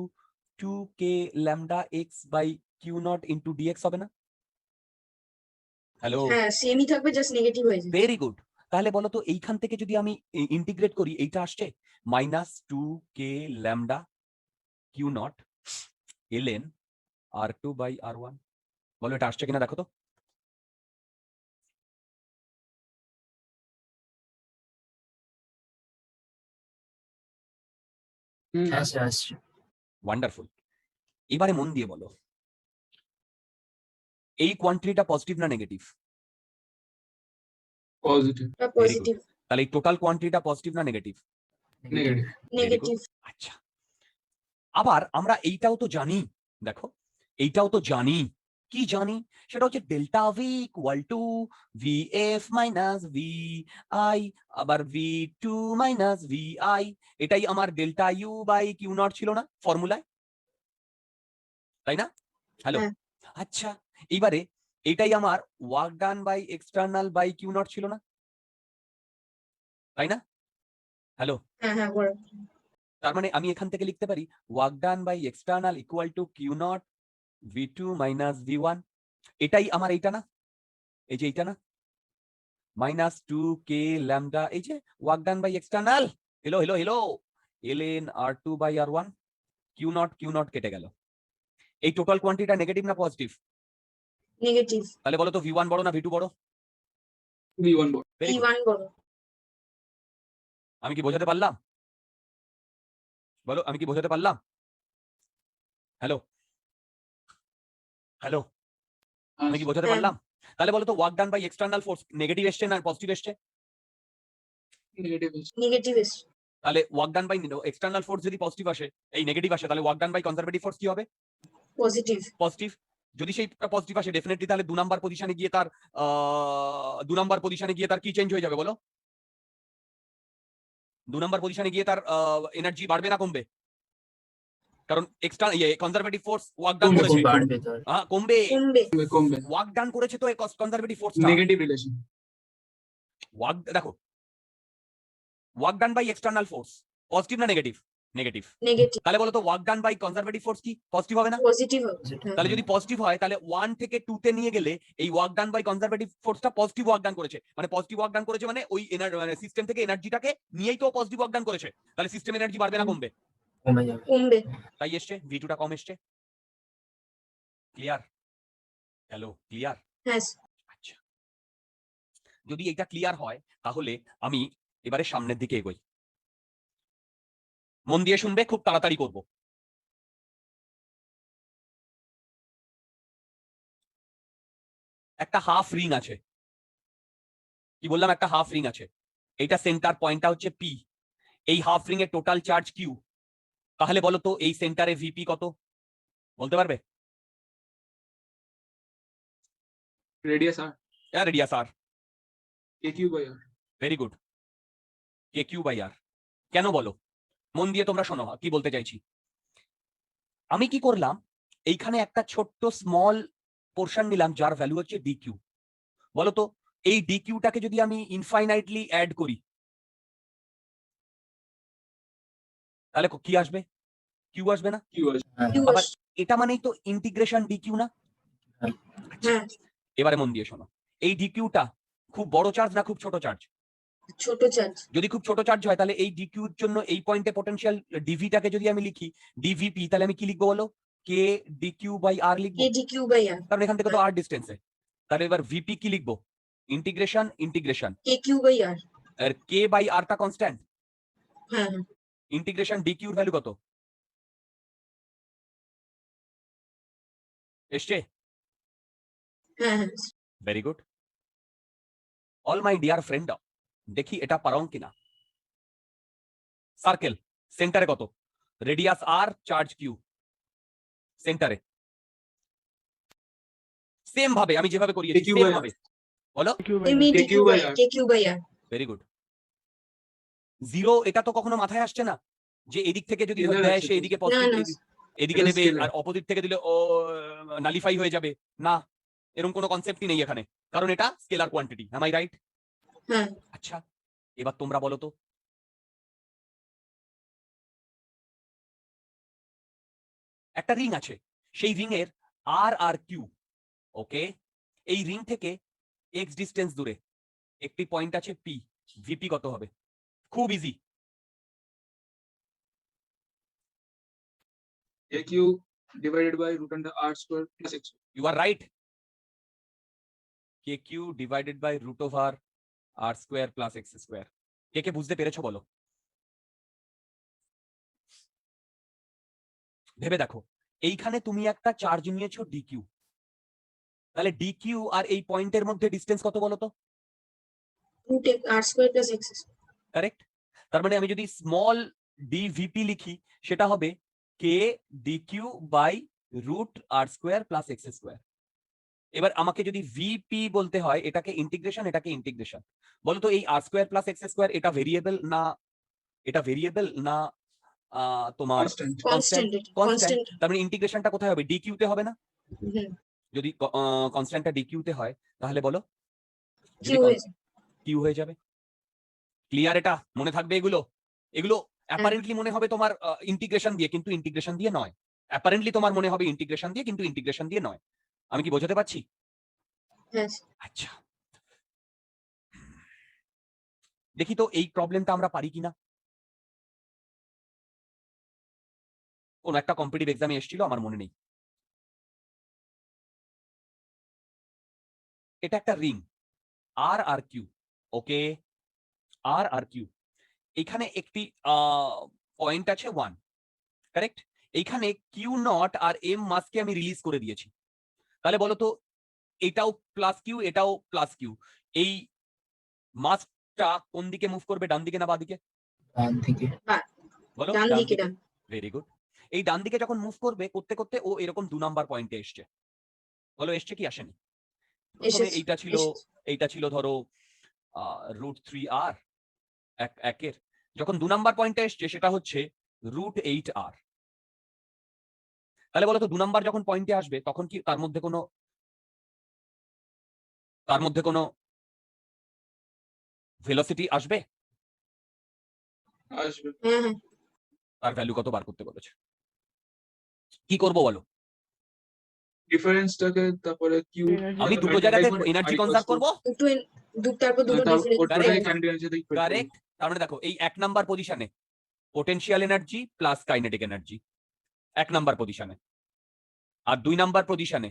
2k lambda x by Q not into dx হবে না? হ্যালো, হ্যাঁ সেমই থাকবে, জাস্ট নেগেটিভ হয়ে যাবে। Very good. তাহলে বলো তো এইখান থেকে যদি আমি ইন্টিগ্রেট করি, এইটা আসছে minus 2k lambda q not ln r2 by r1। বলো এটা আসছে কিনা দেখো তো। আসছে আসছে। ওয়ান্ডারফুল। এবারে মন দিয়ে বলো এই কোয়ান্টিটিটা পজিটিভ না নেগেটিভ? পজিটিভ। পজিটিভ। তাহলে এই টোটাল কোয়ান্টিটিটা পজিটিভ না নেগেটিভ? নেগেটিভ। নেগেটিভ। আচ্ছা আবার আমরা এইটাও তো জানি, দেখো এইটাও তো জানি, কি জানি সেটা হচ্ছে delta V equal to V F minus V I, আবার V two minus V I, এটাই আমার delta you by Q not ছিল না ফর্মুলায়, তাই না? হ্যালো, হ্যাঁ। আচ্ছা এইবারে এটাই আমার work done by external by Q not ছিল না, তাই না? হ্যালো, হ্যাঁ হ্যাঁ বলো। তার মানে আমি এখান থেকে লিখতে পারি work done by external equal to Q not v two minus v one, এটাই আমার এইটা না, এই যে এইটা না, মাইনাস 2k ল্যামডা, এই যে work done by external, hello hello hello, ln r2 by r1, q not কেটে গেল। এই টোটাল কোয়ান্টিটিটা নেগেটিভ না পজিটিভ? নেগেটিভ। তাহলে বলো তো v1 বড় না v2 বড়? v1 বড়। Very good. p1 বড়। আমি কি বোঝাতে পারলাম? বলো আমি কি বোঝাতে পারলাম? হ্যালো হ্যালো, আমি কি বোঝাতে হ্যাঁ। পারলাম? তাহলে বলো তো work done by external force negative এসছে না পজিটিভ এসছে? নেগেটিভ। নেগেটিভ এসছে। তাহলে work done by external force যদি পজিটিভ আসে, এই নেগেটিভ আসে, তাহলে work done by conservative force কি হবে? পজিটিভ। পজিটিভ। যদি সেই পজিটিভ আসে ডেফিনেটলি তাহলে 2 নাম্বার পজিশনে গিয়ে তার 2 নাম্বার পজিশনে গিয়ে তার কি চেঞ্জ হয়ে যাবে বলো? 2 নাম্বার পজিশনে গিয়ে তার এনার্জি বাড়বে না কমবে? কারণ extra conservative force work done কমবে, করেছে। বাড়বে তো আর। কমবে। কমবে। কমবে ওয়ার্ক ডান করেছে তো কনজারভেটিভ ফোর্সটা। Negative relation. ওয়ার্ক দেখো, work done by external force positive না নেগেটিভ? নেগেটিভ। নেগেটিভ। তাহলে বলো তো work done by conservative force কি পজিটিভ হবে না? পজিটিভ হবে। হ্যাঁ। তাহলে যদি পজিটিভ হয় তাহলে 1 থেকে 2 তে নিয়ে গেলে এই ওয়ার্ক ডান বাই কনজারভেটিভ ফোর্সটা পজিটিভ ওয়ার্ক ডান করেছে, মানে পজিটিভ ওয়ার্ক ডান করেছে মানে ওই মানে সিস্টেম থেকে এনার্জিটাকে নিয়েই তো পজিটিভ ওয়ার্ক ডান করেছে, তাহলে সিস্টেম এনার্জি বাড়বে না কমবে? কমে যাবে। কমবে। তাই এসছে V2 টা কম এসছে। ক্লিয়ার? Hello, clear? হ্যাঁ। আচ্ছা, যদি এটা ক্লিয়ার হয় তাহলে আমি এবারে সামনের দিকে এগোই। মন দিয়ে শুনবে, খুব তাড়াতাড়ি করব। একটা হাফ রিং আছে, কি বললাম? একটা হাফ রিং আছে, এইটা সেন্টার পয়েন্টটা হচ্ছে P, এই হাফ রিং এর টোটাল চার্জ Q। তাহলে বলো তো এই সেন্টারে ভিপি কত বলতে পারবে? Radius R radius R. KQ by R. Very good, KQ by R. কেন বলো? মন দিয়ে তোমরা শোনো কি বলতে চাইছি। আমি কি করলাম, এইখানে একটা ছোট্ট স্মল পোর্শন নিলাম যার ভ্যালু হচ্ছে DQ। বলো তো এই DQ-টাকে যদি আমি ইনফাইনাইটলি অ্যাড করি তাহলে কি আসবে? Q আসবে না? কিউ আছে। কিউ আবার এটা মানেই তো ইন্টিগ্রেশন DQ না? হ্যাঁ। এবারে মন দিয়ে শোনো, এই DQ-টা খুব বড় চার্জ না খুব ছোট চার্জ? ছোট চার্জ। যদি খুব ছোট চার্জ হয় তাহলে এই DQ-র জন্য এই পয়েন্টে পটেনশিয়াল DV-টাকে যদি আমি লিখি DVP, তাহলে আমি কি লিখবো বলো? K DQ বাই R লিখবো, কে ডি কিউ বাই আর। কারণ এখান থেকে তো R ডিস্টেন্সে। তাহলে এবার VP কি লিখবো? Integration integration, k Q by r. আর K বাই R টা কনস্ট্যান্ট, হ্যাঁ হ্যাঁ। ইন্টিগ্রেশন DQ এর ভ্যালু কত এসছে? হ্যাঁ হ্যাঁ। Very good. All my dear friend, দেখি এটা পারং কিনা। সার্কেল সেন্টারে কত? রেডিয়াস R, চার্জ Q, সেন্টারে সেম ভাবে আমি যেভাবে করিয়েছি KQ সেম by R। ভাবে বলো। Q by এমই R. D q by KQ by R। K Q by R. Very good. Zero এটা তো কখনো মাথায় আসছে না যে এদিক থেকে যদি Scalar দেয় আছে সে তো। এদিকে না, পজিটিভ, না। এদিকে এটা নেবে, scalar। আর অপোজিট থেকে দিলে ও নালিফাই হয়ে যাবে না, এরকম কোনো কনসেপ্টই নেই এখানে, কারণ এটা scalar quantity. Am I right? হ্যাঁ। আচ্ছা, এবার তোমরা বলো তো একটা রিং আছে, সেই রিং এর আর আর কিউ, ওকে, এই রিং থেকে এক্স ডিস্টেন্স দূরে একটি পয়েন্ট আছে পি, ভিপি কত হবে? খুব easy. KQ divided by root under R square plus X square। You are right, K Q divided by root over R square plus X square. কে কে বুঝতে পেরেছো বলো? ভেবে দেখো, এইখানে তুমি একটা চার্জ নিয়েছো ডিকিউ, তাহলে ডিকিউ আর এই পয়েন্টের মধ্যে ডিস্টেন্স কত বলো তো? Root R square plus X square. Correct. তার মানে আমি যদি স্মল ডিভিপি লিখি সেটা হবে K DQ by root R square plus X square. এবার আমাকে যদি ভিপি বলতে হয়, এটাকে ইন্টিগ্রেশন এটাকে ইন্টিগ্রেশন, বলো তো এই আর স্কোয়ার প্লাস এক্স স্কোয়ার এটা ভেরিয়েবল না, এটা ভেরিয়েবল না তোমার Constant। কনস্ট্যান্ট। কনস্ট্যান্ট? কনস্ট্যান্ট। তার মানে ইন্টিগ্রেশনটা কোথায় হবে? ডিকিউ তে হবে না? হুম। যদি কনস্ট্যান্টটা ডিকিউ তে হয় তাহলে বলো কিউ হয়ে যায়। কিউ হয়ে যাবে। ক্লিয়ার? এটা মনে থাকবে এগুলো, এগুলো অ্যাপারেন্টলি মনে হবে তোমার ইন্টিগ্রেশন দিয়ে, কিন্তু ইন্টিগ্রেশন দিয়ে নয়। অ্যাপারেন্টলি তোমার মনে হবে ইন্টিগ্রেশন দিয়ে, কিন্তু ইন্টিগ্রেশন দিয়ে নয়। আমি কি বোঝাতে পারছি? হ্যাঁ। আচ্ছা, দেখি তো এই প্রবলেমটা আমরা পারি কিনা। কোন একটা কম্পিটিটিভ এক্সামে এসেছিল, আমার মনে নেই। এটা একটা রিং আর আর কিউ, ওকে, আর আর কিউ। এখানে একটি পয়েন্ট আছে 1, কারেক্ট। এইখানে কিউ নট আর এম মাসকে আমি রিলিজ করে দিয়েছি, তাহলে বলো তো এটাও প্লাস কিউ এটাও প্লাস কিউ, এই মাসটা কোন দিকে মুভ করবে, ডান দিকে না বাঁ দিকে? ডান দিকে। বলো। ডান দিকে। ডান। Very good. এই ডান দিকে যখন মুভ করবে করতে করতে ও এরকম 2 নাম্বার পয়েন্টে এসছে, বলো এসছে কি আসেনি? প্রথমে এসেছে, এইটা ছিল ধরো √3r একের, যখন 2 নাম্বার পয়েন্টে এসছে সেটা হচ্ছে √8r। তাহলে বলো তো 2 নাম্বার যখন পয়েন্টে আসবে তখন কি তার মধ্যে কোনো ভেলোসিটি আসবে? আসবে। হ্যাঁ হ্যাঁ তার ভ্যালু কত বার করতে বলেছে? কি করব বলো? ডিফারেন্সটাকে তারপরে কিউ আমি দুটো জায়গাতে এনার্জি কনজার্ভ করব। তারপর দুটো ওটাই ডিফারেন্স। কারেন্ট এনার্জি দিয়ে equate করবো। কারেক্ট। তার মানে দেখো এই 1 নাম্বার পজিশনে potential energy plus kinetic energy 1 number পজিশনে, আর 2 নাম্বার পজিশনে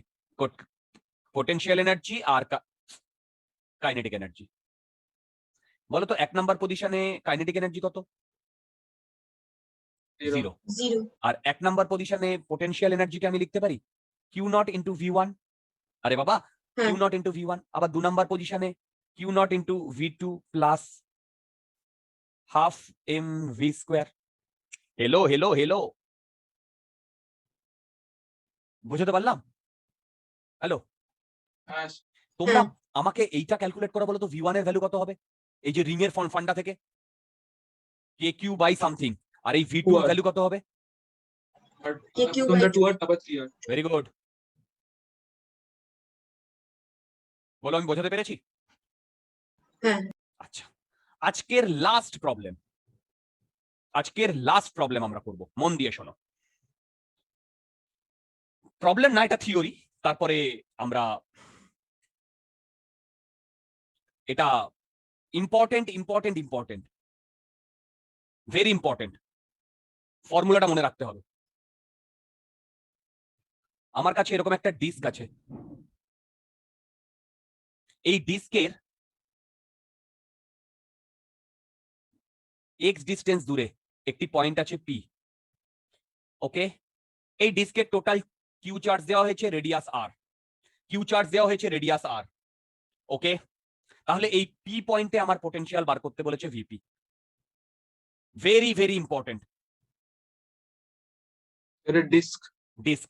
পোটেনশিয়াল এনার্জি আর কাইনেটিক এনার্জি। বলো তো 1 নাম্বার পজিশনে কাইনেটিক এনার্জি কত? Zero। 0। 0 আর 1 নাম্বার পজিশনে পোটেনশিয়াল এনার্জিকে আমি লিখতে পারি Q0 * V1। আরে বাবা, হ্যাঁ। Q0 * V1। আবার 2 নাম্বার পজিশনে Q0 * V2 plus half mv²। Hello বুঝতে পারলাম? হ্যালো, হ্যাঁ, তোমরা হ্যাঁ। আমাকে এইটা ক্যালকুলেট করা বলো তো V1 এর ভ্যালু কত হবে? এই যে রিং এর ফান্ডা থেকে KQ বাই সামথিং, আর এই V2 এর 2R। ভ্যালু কত হবে? আর KQ প্রথমটা by 2R তারপর 3R। Very good. বলো আমি বোঝাতে পেরেছি? হ্যাঁ আচ্ছা, আজকের লাস্ট প্রবলেম আমরা করব, মন দিয়ে শোনো। প্রবলেম না, এটা থিওরি, তারপরে আমরা এটা ইম্পর্টেন্ট, ভেরি ইম্পর্টেন্ট, ফর্মুলাটা মনে রাখতে হবে। আমার কাছে এরকম একটা ডিস্ক আছে, এই ডিস্কের এক্স ডিস্টেন্স দূরে একটি পয়েন্ট আছে পি। ওকে, এই ডিস্কের টোটাল কিউ চার্জ দেওয়া হয়েছে রেডিয়াস আর। ওকে, তাহলে এই পি পয়েন্টে আমার পোটেনশিয়াল বার করতে বলেছে ভিপি। Very important. এটা ডিস্ক।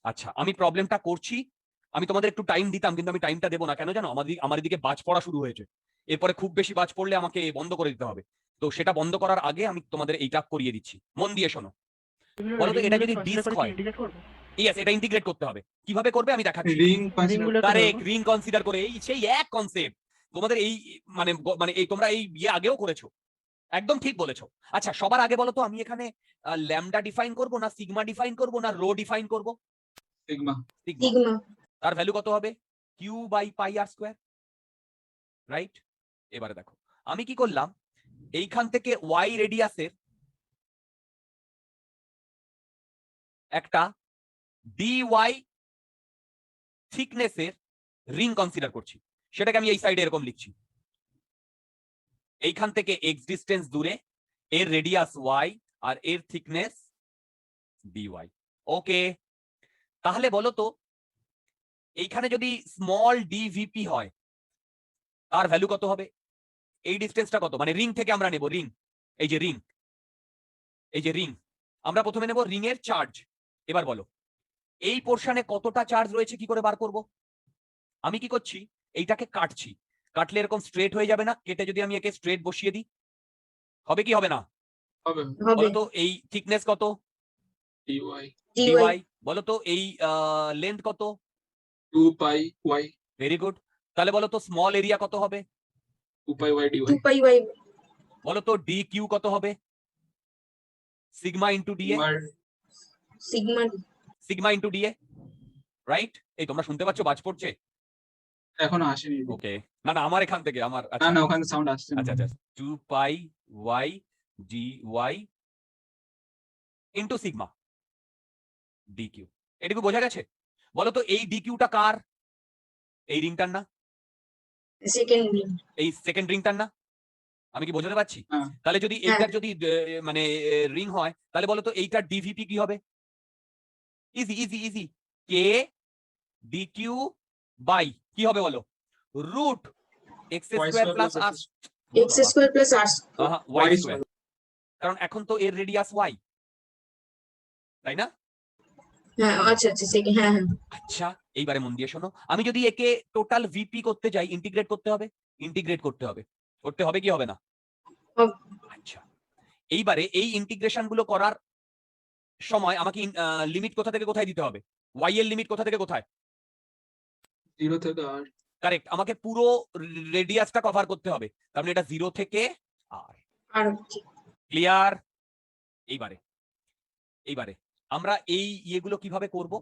আচ্ছা, আমি প্রবলেমটা করছি, আমি তোমাদের একটু টাইম দিতাম, কিন্তু আমি টাইমটা দেবো না। কেন জানো? আমার এদিকে বাজ পড়া শুরু হয়েছে, এরপরে খুব বেশি বাজ পড়লে আমাকে বন্ধ করে দিতে হবে। তো সেটা বন্ধ করার আগে আমি তোমাদের এইটা করিয়ে দিচ্ছি, মন দিয়ে শোনো। বলো তো এটা যদি ডিস্ক হয়, ইন্ডিকেট করব। ইয়েস, এটা ইন্টিগ্রেট করতে হবে। কিভাবে করবে আমি দেখাচ্ছি। রিং কারেক্ট, রিং কনসিডার করে, এই সেই এক কনসেপ্ট তোমাদের এই মানে এই তোমরা এই বিয়ে আগেও করেছো, একদম ঠিক বলেছো। আচ্ছা, সবার আগে বলো তো আমি এখানে ল্যামডা ডিফাইন করব না সিগমা ডিফাইন করব না রো ডিফাইন করব? সিগমা। সিগমা। তার ভ্যালু কত হবে? Q/πr², right? এবারে দেখো আমি কি করলাম, এইখান থেকে y রেডিয়াসের একটা dy থিকনেসের রিং কনসিডার করছি, সেটাকে আমি এই সাইডে এরকম লিখছি। এইখান থেকে x ডিস্টেন্স দূরে এর রেডিয়াস y আর এর থিকনেস dy। ওকে, তাহলে বলো তো এইখানে যদি স্মল dvp হয় তার ভ্যালু কত হবে? এই ডিস্টেন্সটা কত, মানে রিং থেকে আমরা নেব রিং, এই যে রিং আমরা প্রথমে নেব রিং এর চার্জ। এবার বলো এই পোরশনে কতটা চার্জ রয়েছে কি করে বার করব? আমি কি করছি, এইটাকে কাটছি, কাটলে এরকম স্ট্রেট হয়ে যাবে না? কেটে যদি আমি একে স্ট্রেট বসিয়ে দিই হবে কি হবে না? হবে। বলো তো এই থিকনেস কত? dy dy। বলো তো এই লেন্থ কত? 2πy very good. তাহলে বলো তো স্মল এরিয়া কত হবে? 2πy dy 2πy বলো তো dq কত হবে? Sigma into dA, sigma right? এই তোমরা শুনতে পাচ্ছ বাজ পড়ছে? এখনো আসেনি। ওকে, না আমার এখান থেকে আমার না না, ওখানে সাউন্ড আসছে না। আচ্ছা 2πy dy into sigma dq। এটুকু বোঝা গেছে? বলো তো এই dqটা কার? এই রিংটার না? Second ring. এই সেকেন্ড রিংটার না? আমি কি বোঝাতে পারছি? হ্যাঁ। তাহলে যদি এইটার যদি মানে রিং হয়, তাহলে বলো তো এইটার dvp কি হবে? ইজি k dq বাই কি হবে বলো? Root x² plus r x² plus r y², কারণ এখন তো এর রেডিয়াস y, তাই না? হ্যাঁ আচ্ছা আচ্ছা সেকেন্ড, হ্যাঁ হ্যাঁ আচ্ছা এইবারে মন দিয়ে শোনো, আমি যদি একে টোটাল ভিপি করতে যাই, ইন্টিগ্রেট করতে হবে, করতে হবে কি হবে না? হবে। আচ্ছা এইবারে এই ইন্টিগ্রেশন গুলো করার সময় আমাকে লিমিট কোথা থেকে কোথায় দিতে হবে? ওয়াই এর লিমিট কোথা থেকে কোথায়? 0 থেকে আর কারেক্ট, আমাকে পুরো রেডিয়াসটা কভার করতে হবে, তার মানে এটা 0 থেকে আর। আর ক্লিয়ার? এইবারে আমরা এই ইয়েগুলো কিভাবে করব?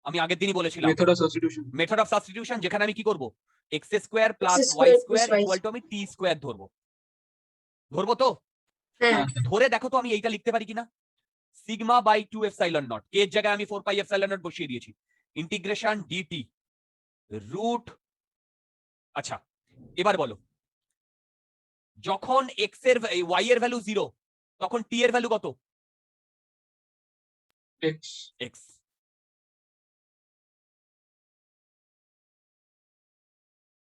আমি আগের দিনই বলেছিলাম method of substitution. Method of substitution, যেখানে আমি কি করব, x square plus X y square plus square y equal to আমি টি স্কোয়ার ধরবো তো? হ্যাঁ ধরে দেখো তো আমি এইটা লিখতে পারি কিনা, সিগমা বাই 2 এপসাইলন নট, কে এর জায়গায় আমি 4 পাই এপসাইলন নট বসিয়ে দিয়েছি, ইন্টিগ্রেশন ডিটি রুট। আচ্ছা এবার বলো, যখন এক্স এর ওয়াই এর ভ্যালু 0, তখন টি এর ভ্যালু কত? X x.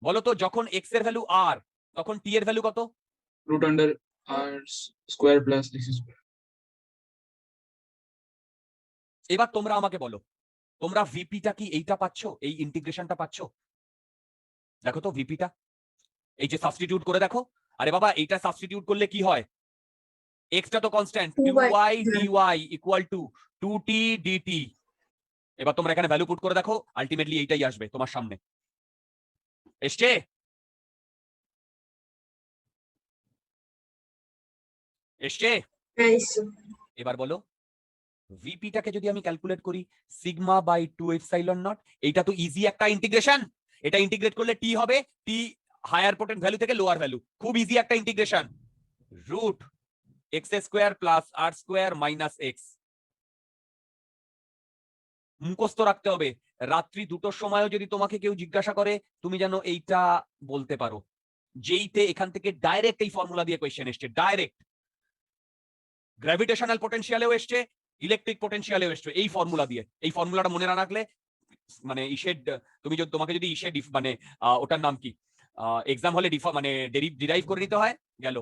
বলো তো যখন এক্স এর ভ্যালু আর, তখন টি এর ভ্যালু কত? রুট আন্ডার আর স্কোয়ার প্লাস এক্স স্কোয়ার। এবার তোমরা আমাকে বলো, তোমরা ভিপিটা কি এইটা পাচ্ছ, এই ইন্টিগ্রেশনটা পাচ্ছ? দেখো তো ভিপিটা, এই যে সাবস্টিটিউট করে দেখো, আরে বাবা এইটা সাবস্টিটিউট করলে কি হয়, এক্সটা তো constant, 2y dy equal to 2t dt। এবার তোমরা এখানে ভ্যালু পুট করে দেখো, আলটিমেটলি এইটাই আসবে তোমার সামনে। এসছে? হ্যাঁ এসছে। এবার বলো ভিপিটাকে যদি আমি ক্যালকুলেট করি সিগমা বাই 2 এপসাইলন নট, এইটা তো ইজি একটা ইন্টিগ্রেশন, এটা ইন্টিগ্রেট করলে টি হবে, টি হায়ার পোটেন্ট ভ্যালু থেকে লোয়ার ভ্যালু, খুব ইজি একটা integration, root X square plus R square minus X. মুখস্থ রাখতে হবে, রাত্রি 2টোর সময়ও যদি তোমাকে কেউ জিজ্ঞাসা করে তুমি যেন এইটা বলতে পারো, যেইতে এখান থেকে ডাইরেক্ট এই ফর্মুলা দিয়ে কোয়েশ্চেন এসছে, ডাইরেক্ট গ্র্যাভিটেশনাল পোটেনশিয়ালেও এসছে, ইলেকট্রিক পোটেনশিয়ালেও এসছে, এই ফর্মুলা দিয়ে। এই ফর্মুলাটা মনে না রাখলে মানে ইসের, তুমি যদি তোমাকে যদি ইসে মানে ওটার নাম কি, এক্সাম হলে মানে ডিরাইভ করে নিতে হয়, গেল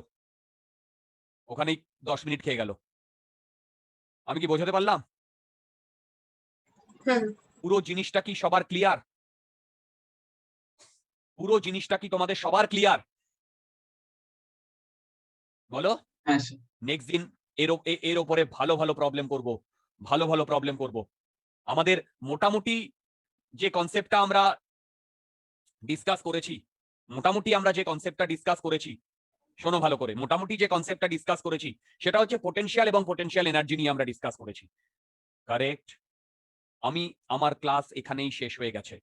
ওখানেই 10 মিনিট খেয়ে গেল। আমি কি বোঝাতে পারলাম? হ্যাঁ পুরো জিনিসটা কি সবার ক্লিয়ার? পুরো জিনিসটা কি তোমাদের সবার ক্লিয়ার? বলো। হ্যাঁ স্যার। নেক্সট দিন এর উপরে ভালো ভালো প্রবলেম করব। আমাদের মোটামুটি যে কনসেপ্টটা আমরা ডিসকাস করেছি, শোনো ভালো করে, মোটামুটি যে কনসেপ্টটা ডিসকাস করেছি সেটা হচ্ছে পোটেনশিয়াল এবং পোটেনশিয়াল এনার্জি নিয়ে আমরা ডিসকাস করেছি, কারেক্ট? আমার ক্লাস এখানেই শেষ হয়ে গেছে।